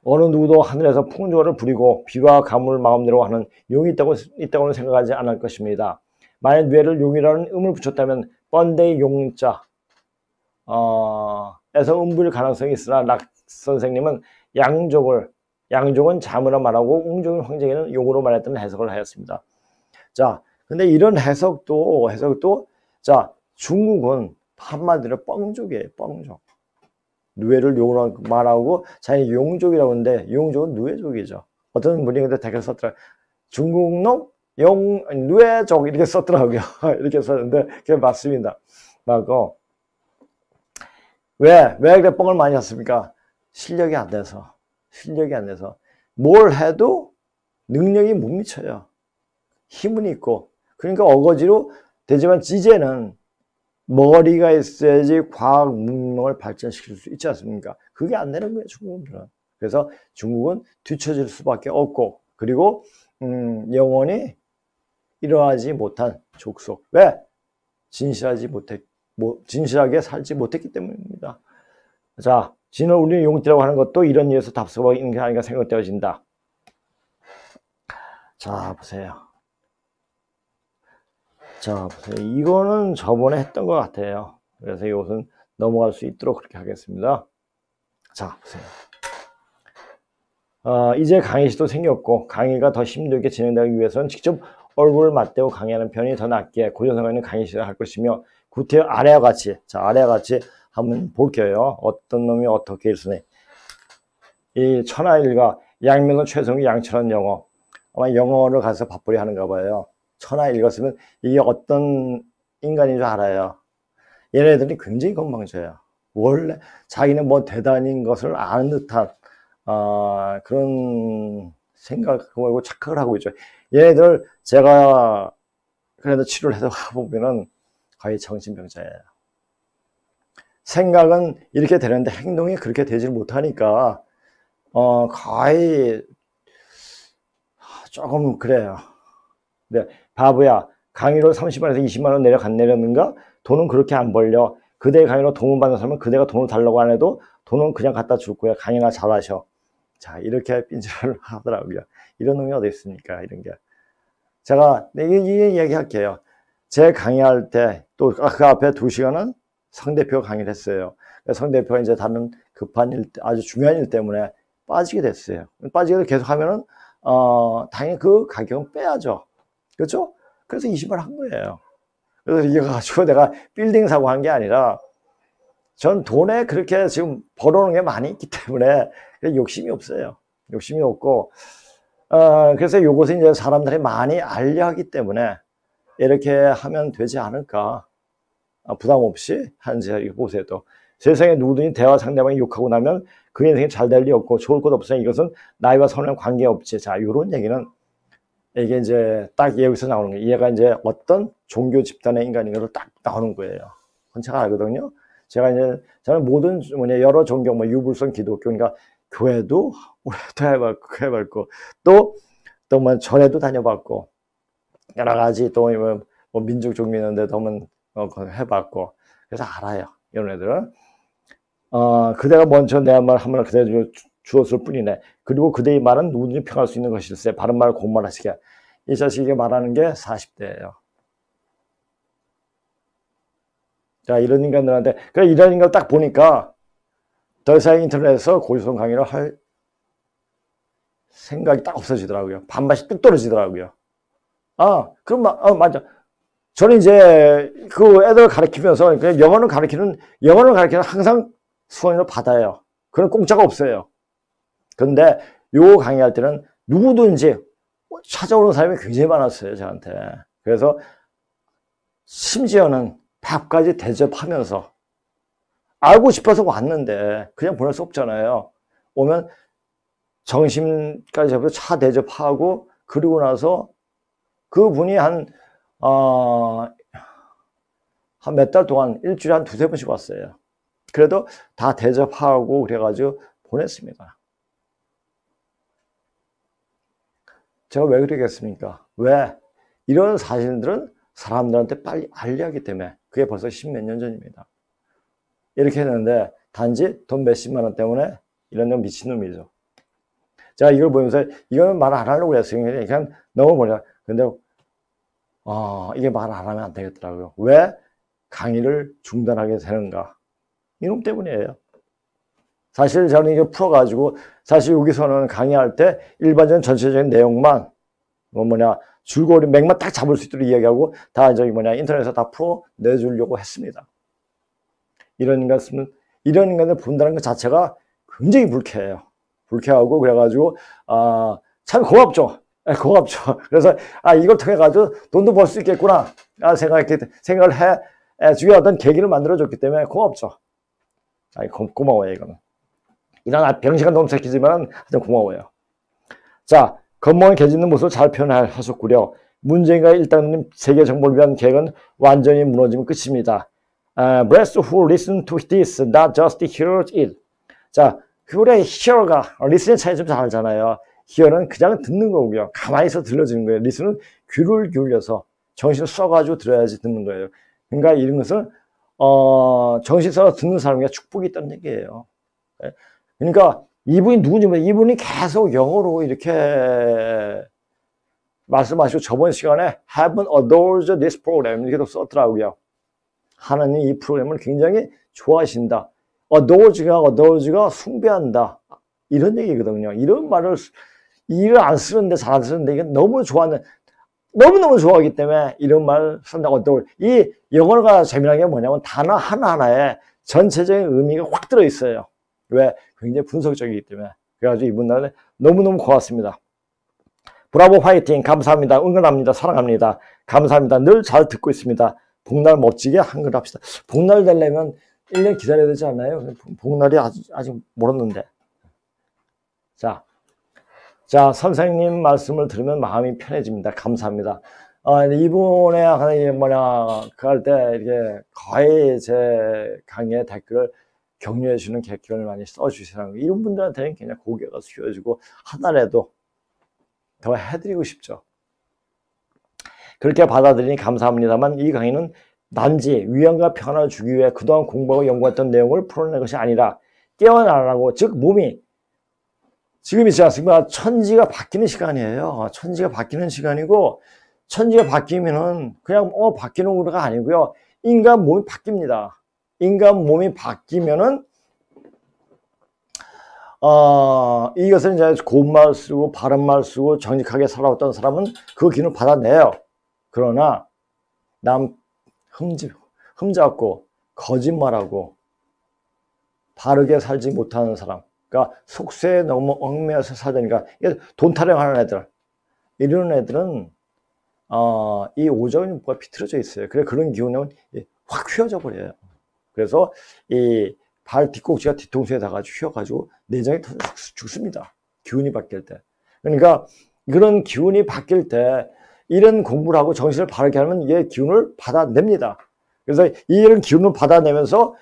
어느 누구도 하늘에서 풍조를 부리고 비와 가뭄을 마음대로 하는 용이 있다고는 생각하지 않을 것입니다. 만약 뇌를 용이라는 음을 붙였다면 번데의 용자 에서 음부일 가능성이 있으나 락 선생님은 양종은 잠으로 말하고 웅종인 황제에는 용으로 말했다는 해석을 하였습니다. 자, 근데 이런 해석도 자 중국은 한마디로 뻥족이에요. 뻥족. 누에를 용으로 말하고 자기 용족이라고 하는데 용족은 누에족이죠. 어떤 분이 근데 댓글 썼더라고요. 중국놈 누에족 이렇게 썼더라고요. 이렇게 썼는데 그게 맞습니다. 맞고 왜 그래 뻥을 많이 쳤습니까? 실력이 안 돼서 뭘 해도 능력이 못 미쳐요. 힘은 있고 그러니까 어거지로 되지만 지제는 머리가 있어야지 과학 문명을 발전시킬 수 있지 않습니까? 그게 안 되는 거예요, 중국은. 그래서 중국은 뒤처질 수밖에 없고, 그리고, 영원히 일어나지 못한 족속. 왜? 진실하게 살지 못했기 때문입니다. 자, 진을 우리는 용띠라고 하는 것도 이런 이유에서 답서가 있는 게 아닌가 생각되어진다. 자, 보세요. 자, 보세요. 이거는 저번에 했던 것 같아요. 그래서 이것은 넘어갈 수 있도록 그렇게 하겠습니다. 자, 보세요. 이제 강의실도 생겼고 강의가 더 힘들게 진행되기 위해서는 직접 얼굴을 맞대고 강의하는 편이 더 낫게 고정성에 있는 강의실을 할 것이며 구태 아래와 같이 한번 볼게요. 어떤 놈이 어떻게 일쓰네. 이 천하일가 양면은 최성이 양철한 영어 아마 영어를 가서 밥벌이 하는가 봐요. 천하 읽었으면 이게 어떤 인간인 줄 알아요. 얘네들이 굉장히 건방져요. 원래 자기는 뭐 대단한 것을 아는 듯한 그런 생각을 착각을 하고 있죠. 얘네들 제가 그래도 치료를 해서 가보면은 거의 정신병자예요. 생각은 이렇게 되는데 행동이 그렇게 되지 못하니까 거의 조금 그래요. 네, 바보야. 강의로 30만원에서 20만원 내렸는가? 돈은 그렇게 안 벌려. 그대 강의로 도움 받는 사람은 그대가 돈을 달라고 안 해도 돈은 그냥 갖다 줄 거야. 강의나 잘하셔. 자, 이렇게 핀질을 하더라고요. 이런 놈이 어디 있습니까? 이런 게. 제가 이 얘기 할게요. 제 강의할 때 또 그 앞에 2시간은 성대표가 강의를 했어요. 성대표가 이제 다른 급한 일, 아주 중요한 일 때문에 빠지게 됐어요. 빠지게 계속 하면은 당연히 그 가격은 빼야죠. 그렇죠? 그래서 20만 한 거예요. 그래서 이거 가지고 내가 빌딩 사고 한 게 아니라 전 돈에 그렇게 지금 벌어오는 게 많이 있기 때문에 욕심이 없어요. 욕심이 없고 그래서 요것을 이제 사람들이 많이 알려 하기 때문에 이렇게 하면 되지 않을까. 부담 없이 하는지 보세요. 또 세상에 누구든지 대화 상대방이 욕하고 나면 그 인생이 잘 될 리 없고 좋을 것 없으니 이것은 나이와 성향 관계없지. 자, 요런 얘기는 이게 이제 딱 여기서 나오는 거예요. 얘가 이제 어떤 종교 집단의 인간인가로 딱 나오는 거예요. 그건 제가 알거든요. 제가 이제 저는 모든 여러 종교 뭐 유불선 기독교 그러니까 교회도 오래도 해봤고 또 뭐 전에도 다녀봤고 여러 가지 또 뭐 민족 종교 있는데도 한번 해봤고 그래서 알아요. 이런 애들은 그대가 먼저 내 말 한 번 그대 주었을 뿐이네. 그리고 그대의 말은 누구든지 평할 수 있는 것일세. 바른 말 고운 말 하시게. 이 자식이 말하는 게 40대예요. 자, 이런 인간들한테 그래 이런 인간을 딱 보니까 더 이상 인터넷에서 고유성 강의를 할 생각이 딱 없어지더라고요. 반반씩 뚝 떨어지더라고요. 그럼 맞아. 저는 이제 그 애들 가르치면서 그냥 영어를 가르치는 항상 수강료를 받아요. 그런 공짜가 없어요. 그런데 요 강의할 때는 누구든지 찾아오는 사람이 굉장히 많았어요, 저한테. 그래서 심지어는 밥까지 대접하면서 알고 싶어서 왔는데 그냥 보낼 수 없잖아요. 오면 점심까지 잡고 차 대접하고 그리고 나서 그분이 한 몇 달 동안 일주일에 한 두세 번씩 왔어요. 그래도 다 대접하고 그래가지고 보냈습니다. 제가 왜 그러겠습니까? 왜? 이런 사실들은 사람들한테 빨리 알려하기 때문에 그게 벌써 10몇 년 전입니다. 이렇게 했는데 단지 돈 몇십만 원 때문에 이런 놈 미친놈이죠. 제가 이걸 보면서 이거는 말 안 하려고 그랬어요. 그냥 넘어보냐. 근데 이게 말 안 하면 안 되겠더라고요. 왜 강의를 중단하게 되는가? 이놈 때문이에요. 사실 저는 이게 풀어가지고 사실 여기서는 강의할 때 일반적인 전체적인 내용만 줄거리 맥만 딱 잡을 수 있도록 이야기하고 다 인터넷에서 다 풀어내주려고 했습니다. 이런 인간을 본다는 것 자체가 굉장히 불쾌해요. 불쾌하고 그래가지고 참 고맙죠. 고맙죠. 그래서 이걸 통해 가지고 돈도 벌 수 있겠구나 생각을 해주게 어떤 계기를 만들어줬기 때문에 고맙죠. 고마워요 이거는. 이런 병시간 놈 새끼지만 하여튼 고마워요. 자, 겉모양 개짖는 모습을 잘 표현하셨고요. 문재인과 일당님 세계 정복을 위한 계획은 완전히 무너지면 끝입니다. Bless who listen to this, not just hear it. 자, 그래 hear가 listen의 차이 좀 잘 알잖아요. hear는 그냥 듣는 거고요. 가만히 있어 들려주는 거예요. listen은 귀를 기울여서 정신을 써가지고 들어야지 듣는 거예요. 그러니까 이런 것은 정신 써서 듣는 사람에게 축복이 있다는 얘기예요. 그러니까 이분이 누군지 모르겠어요. 이분이 계속 영어로 이렇게 말씀하시고 저번 시간에 Heaven adores this program 이렇게 썼더라고요. 하나님이 이 프로그램을 굉장히 좋아하신다. adores가 숭배한다. 이런 얘기거든요. 이런 말을 일을 안 쓰는데 잘 안 쓰는데 이게 너무 좋아하기 때문에 이런 말을 쓴다. 이 영어가 재미난 게 뭐냐면 단어 하나하나에 전체적인 의미가 확 들어있어요. 왜? 굉장히 분석적이기 때문에. 그래가지고 이분들은 너무너무 고맙습니다. 브라보 화이팅! 감사합니다. 응원합니다. 사랑합니다. 감사합니다. 늘 잘 듣고 있습니다. 복날 멋지게 한글 합시다. 복날 되려면 1년 기다려야 되지 않나요? 복날이 아직 멀었는데. 자, 선생님 말씀을 들으면 마음이 편해집니다. 감사합니다. 이분의 할 때 이렇게 거의 제 강의에 댓글을 격려해 주는 댓글을 많이 써주시라는 이런 분들한테는 그냥 고개가 숙여지고 하나라도 더 해드리고 싶죠. 그렇게 받아들이니 감사합니다만 이 강의는 단지 위안과 평안을 주기 위해 그동안 공부하고 연구했던 내용을 풀어낸 것이 아니라 깨어나라고, 즉 몸이 지금 있지 않습니까? 천지가 바뀌는 시간이에요. 천지가 바뀌는 시간이고 천지가 바뀌면은 그냥 바뀌는 거가 아니고요. 인간 몸이 바뀝니다. 인간 몸이 바뀌면은 이것은 이제 고운 말 쓰고 바른 말 쓰고 정직하게 살아왔던 사람은 그 기운을 받아내요. 그러나 남 흠잡고 거짓말하고 바르게 살지 못하는 사람, 그러니까 속세에 너무 얽매여서 살다니까 돈 타령하는 애들, 이런 애들은 이 오정이가 비틀어져 있어요. 그래 그런 기운은 확 휘어져 버려요. 그래서 이 발 뒤꿈치가 뒤통수에 닿아가지고 휘어가지고 내장이 죽습니다. 기운이 바뀔 때. 그러니까 그런 기운이 바뀔 때 이런 공부를 하고 정신을 바르게 하면 이게 기운을 받아냅니다. 그래서 이런 기운을 받아내면서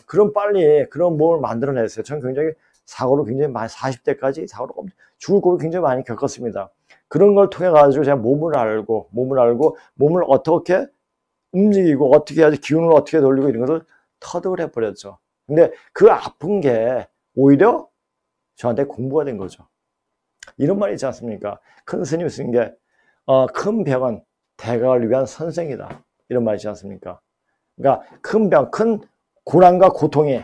그런 빨리 그런 몸을 만들어냈어요. 저는 굉장히 사고를 굉장히 많이 40대까지 사고를 죽을 고비 굉장히 많이 겪었습니다. 그런 걸 통해 가지고 제가 몸을 알고 몸을 어떻게 움직이고 어떻게 해야지 기운을 어떻게 돌리고 이런 것을 터득을 해버렸죠. 근데 그 아픈 게 오히려 저한테 공부가 된 거죠. 이런 말이 있지 않습니까? 큰 스님이 쓴 게 큰 병은 대가를 위한 선생이다. 이런 말이 있지 않습니까? 그러니까 큰 병, 큰 고난과 고통이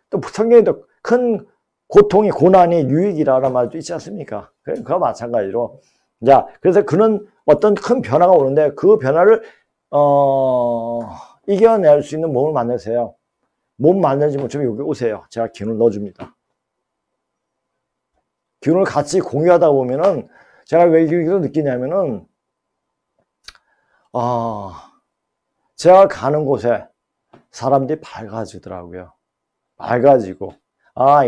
또 성경에도 큰 고통이 고난이 유익이라는 말도 있지 않습니까? 그와 마찬가지로 자 그래서 그런 어떤 큰 변화가 오는데 그 변화를 이겨낼 수 있는 몸을 만드세요. 몸 만들지 못하면 여기 오세요. 제가 기운을 넣어줍니다. 기운을 같이 공유하다 보면은 제가 왜 이렇게 느끼냐면은 제가 가는 곳에 사람들이 밝아지더라고요. 밝아지고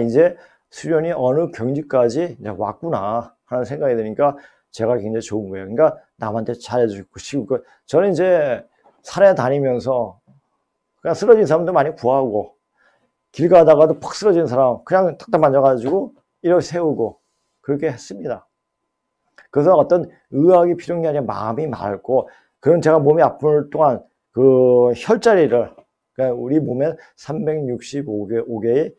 이제 수련이 어느 경지까지 왔구나 하는 생각이 드니까 제가 굉장히 좋은 거예요. 그러니까 남한테 잘해주고 싶고 저는 이제 산에 다니면서 그냥 쓰러진 사람도 많이 구하고 길 가다가도 퍽 쓰러진 사람 그냥 탁탁 만져가지고 이렇게 세우고 그렇게 했습니다. 그래서 어떤 의학이 필요한 게 아니라 마음이 맑고 그런 제가 몸이 아플 동안 그 혈자리를 그러니까 우리 몸에 365개의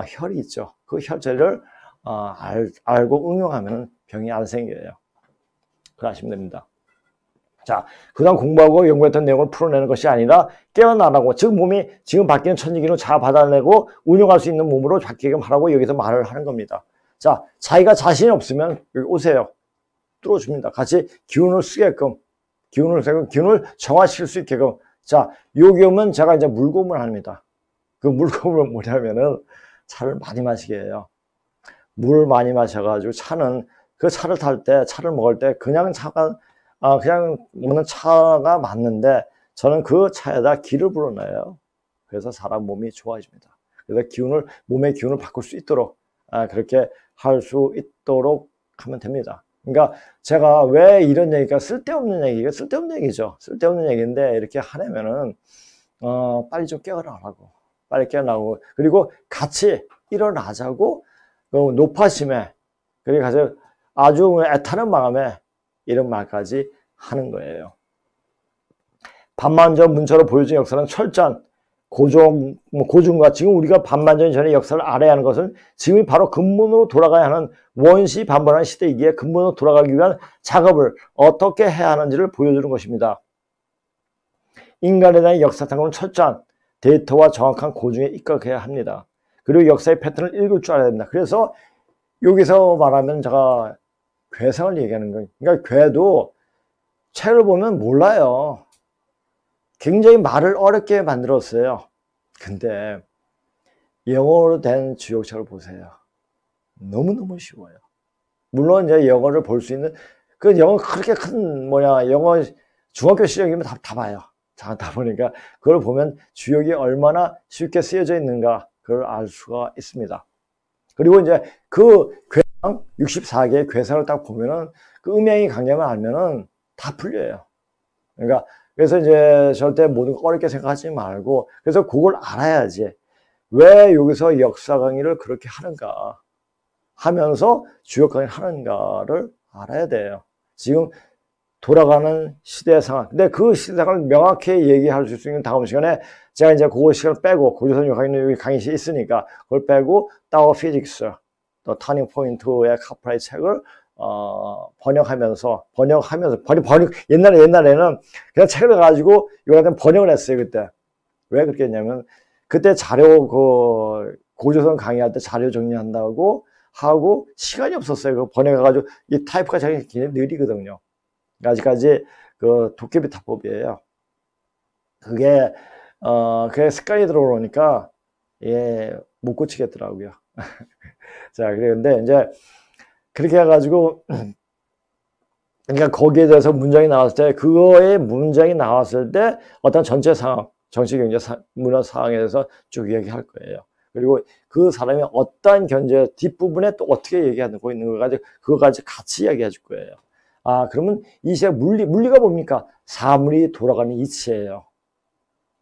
혈이 있죠. 그 혈자리를 알고 응용하면 병이 안 생겨요. 그렇게 하시면 됩니다. 자, 그다음 공부하고 연구했던 내용을 풀어내는 것이 아니라 깨어나라고 지금 몸이 지금 바뀌는 천지기로 잘 받아내고 운용할 수 있는 몸으로 바뀌게끔 하라고 여기서 말을 하는 겁니다. 자, 자기가 자신이 없으면 여기 오세요. 뚫어줍니다. 같이 기운을 쓰게끔 기운을 정화시킬 수 있게끔 자, 요기음은 제가 이제 물고음을 합니다. 그 물고음은 뭐냐면은 차를 많이 마시게 해요. 물을 많이 마셔가지고 차는 그 차를 탈 때 차를 먹을 때 그냥 차가 그냥 먹는 차가 맞는데 저는 그 차에다 기를 불어넣어요. 그래서 사람 몸이 좋아집니다. 그래서 몸의 기운을 바꿀 수 있도록 그렇게 할 수 있도록 하면 됩니다. 그러니까 제가 왜 이런 얘기가 쓸데없는 얘기죠. 쓸데없는 얘기인데 이렇게 하려면은 빨리 좀 깨어나라고 빨리 깨어나고 그리고 같이 일어나자고 높아심에 그리고 아주 애타는 마음에 이런 말까지 하는 거예요. 반만전 문처로 보여준 역사는 철저한 고중과 지금 우리가 반만전 전의 역사를 알아야 하는 것은 지금이 바로 근본으로 돌아가야 하는 원시 반반한 시대이기에 근본으로 돌아가기 위한 작업을 어떻게 해야 하는지를 보여주는 것입니다. 인간에 대한 역사 탐구는 철저한 데이터와 정확한 고증에 입각해야 합니다. 그리고 역사의 패턴을 읽을 줄 알아야 됩니다. 그래서 여기서 말하면 제가 괴상을 얘기하는 거예요. 그러니까 괴도 책을 보면 몰라요. 굉장히 말을 어렵게 만들었어요. 근데 영어로 된 주역책을 보세요. 너무너무 쉬워요. 물론 이제 영어를 볼 수 있는 그 영어 그렇게 큰 영어 중학교 시력이면 다 봐요. 다 보니까 그걸 보면 주역이 얼마나 쉽게 쓰여져 있는가 그걸 알 수가 있습니다. 그리고 이제 그 괴상 64개의 괴상을 딱 보면은 그 음양이 강점을 알면은 다 풀려요. 그러니까 그래서 이제 절대 모든 거 어렵게 생각하지 말고 그래서 그걸 알아야지 왜 여기서 역사 강의를 그렇게 하는가 하면서 주역 강의를 하는가를 알아야 돼요. 지금 돌아가는 시대 상황. 근데 그 시대 상황을 명확히 얘기할 수 있는 다음 시간에 제가 이제 그 시간을 빼고 고조선 여기 강의실이 있으니까 그걸 빼고 타워 피직스 또 터닝 포인트의 카프라의 책을 번역하면서 옛날에는 그냥 책을 가지고 이거 번역을 했어요. 그때 왜 그렇게 했냐면 그때 자료 고조선 강의할 때 자료 정리한다고 하고 시간이 없었어요. 그 번역해가지고 이 타이프가 굉장히 느리거든요. 아직까지 그 도깨비 타법이에요. 그게 습관이 들어오니까 못 고치겠더라고요. 자, 그런데 이제 그렇게 해가지고 그러니까 거기에 대해서 문장이 나왔을 때 그거의 문장이 나왔을 때 어떤 전체 상황, 정치, 경제, 문화 상황에 대해서 쭉 얘기할 거예요. 그리고 그 사람이 어떠한 견제 뒷부분에 또 어떻게 얘기하고 있는 거 가지고 그거까지 같이 이야기해 줄 거예요. 아, 그러면 이 시각 물리가 뭡니까? 사물이 돌아가는 이치예요.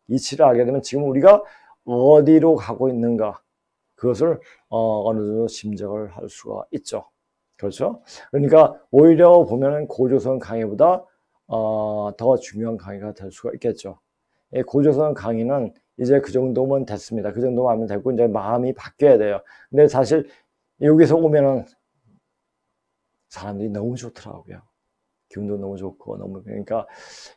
이치를 알게 되면 지금 우리가 어디로 가고 있는가 그것을 어느 정도 짐작을 할 수가 있죠. 그렇죠? 그러니까 오히려 보면은 고조선 강의보다 더 중요한 강의가 될 수가 있겠죠. 이 고조선 강의는 이제 그 정도면 됐습니다. 그 정도만 하면 되고 이제 마음이 바뀌어야 돼요. 근데 사실 여기서 오면은 사람들이 너무 좋더라고요. 기분도 너무 좋고 너무 그러니까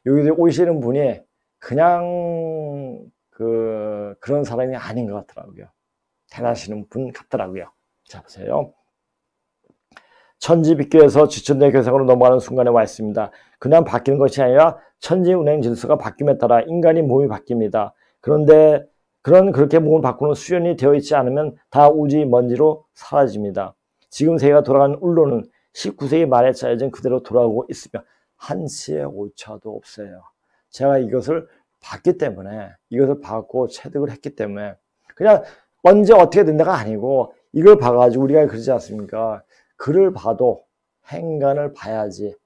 여기 오시는 분이 그냥 그런 사람이 아닌 것 같더라고요. 대단하시는 분 같더라고요. 자, 보세요. 천지빗교에서 지천대 교상으로 넘어가는 순간에 와 있습니다. 그냥 바뀌는 것이 아니라 천지 운행 질서가 바뀜에 따라 인간의 몸이 바뀝니다. 그런데 그렇게 몸을 바꾸는 수련이 되어 있지 않으면 다 우주 먼지로 사라집니다. 지금 세계가 돌아가는 울로는 19세기 말에 짜여진 그대로 돌아오고 있으며 한치의 오차도 없어요. 제가 이것을 봤기 때문에 이것을 받고 체득을 했기 때문에 그냥 언제 어떻게 된다가 아니고 이걸 봐가지고 우리가 그러지 않습니까? 글을 봐도 행간을 봐야지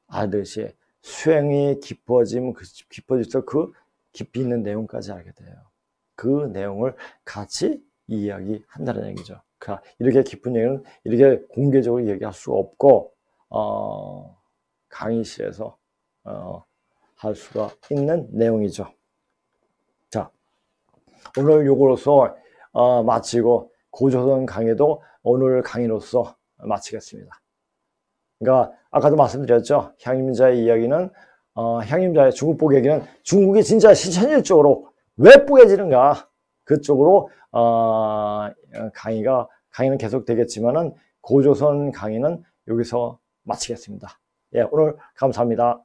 알듯이 수행이 깊어질수록 그 깊이 있는 내용까지 알게 돼요. 그 내용을 같이 이야기한다는 얘기죠. 그러니까 이렇게 깊은 얘기는 이렇게 공개적으로 얘기할 수 없고 강의실에서 할 수가 있는 내용이죠. 자, 오늘 요거로서 마치고 고조선 강의도 오늘 강의로서 마치겠습니다. 그러니까 아까도 말씀드렸죠. 향림자의 이야기는 향림자의 중국복 얘기는 중국이 진짜 실천일적으로 왜 뿌얘지는가 그쪽으로 강의는 계속 되겠지만은 고조선 강의는 여기서 마치겠습니다. 예, 오늘 감사합니다.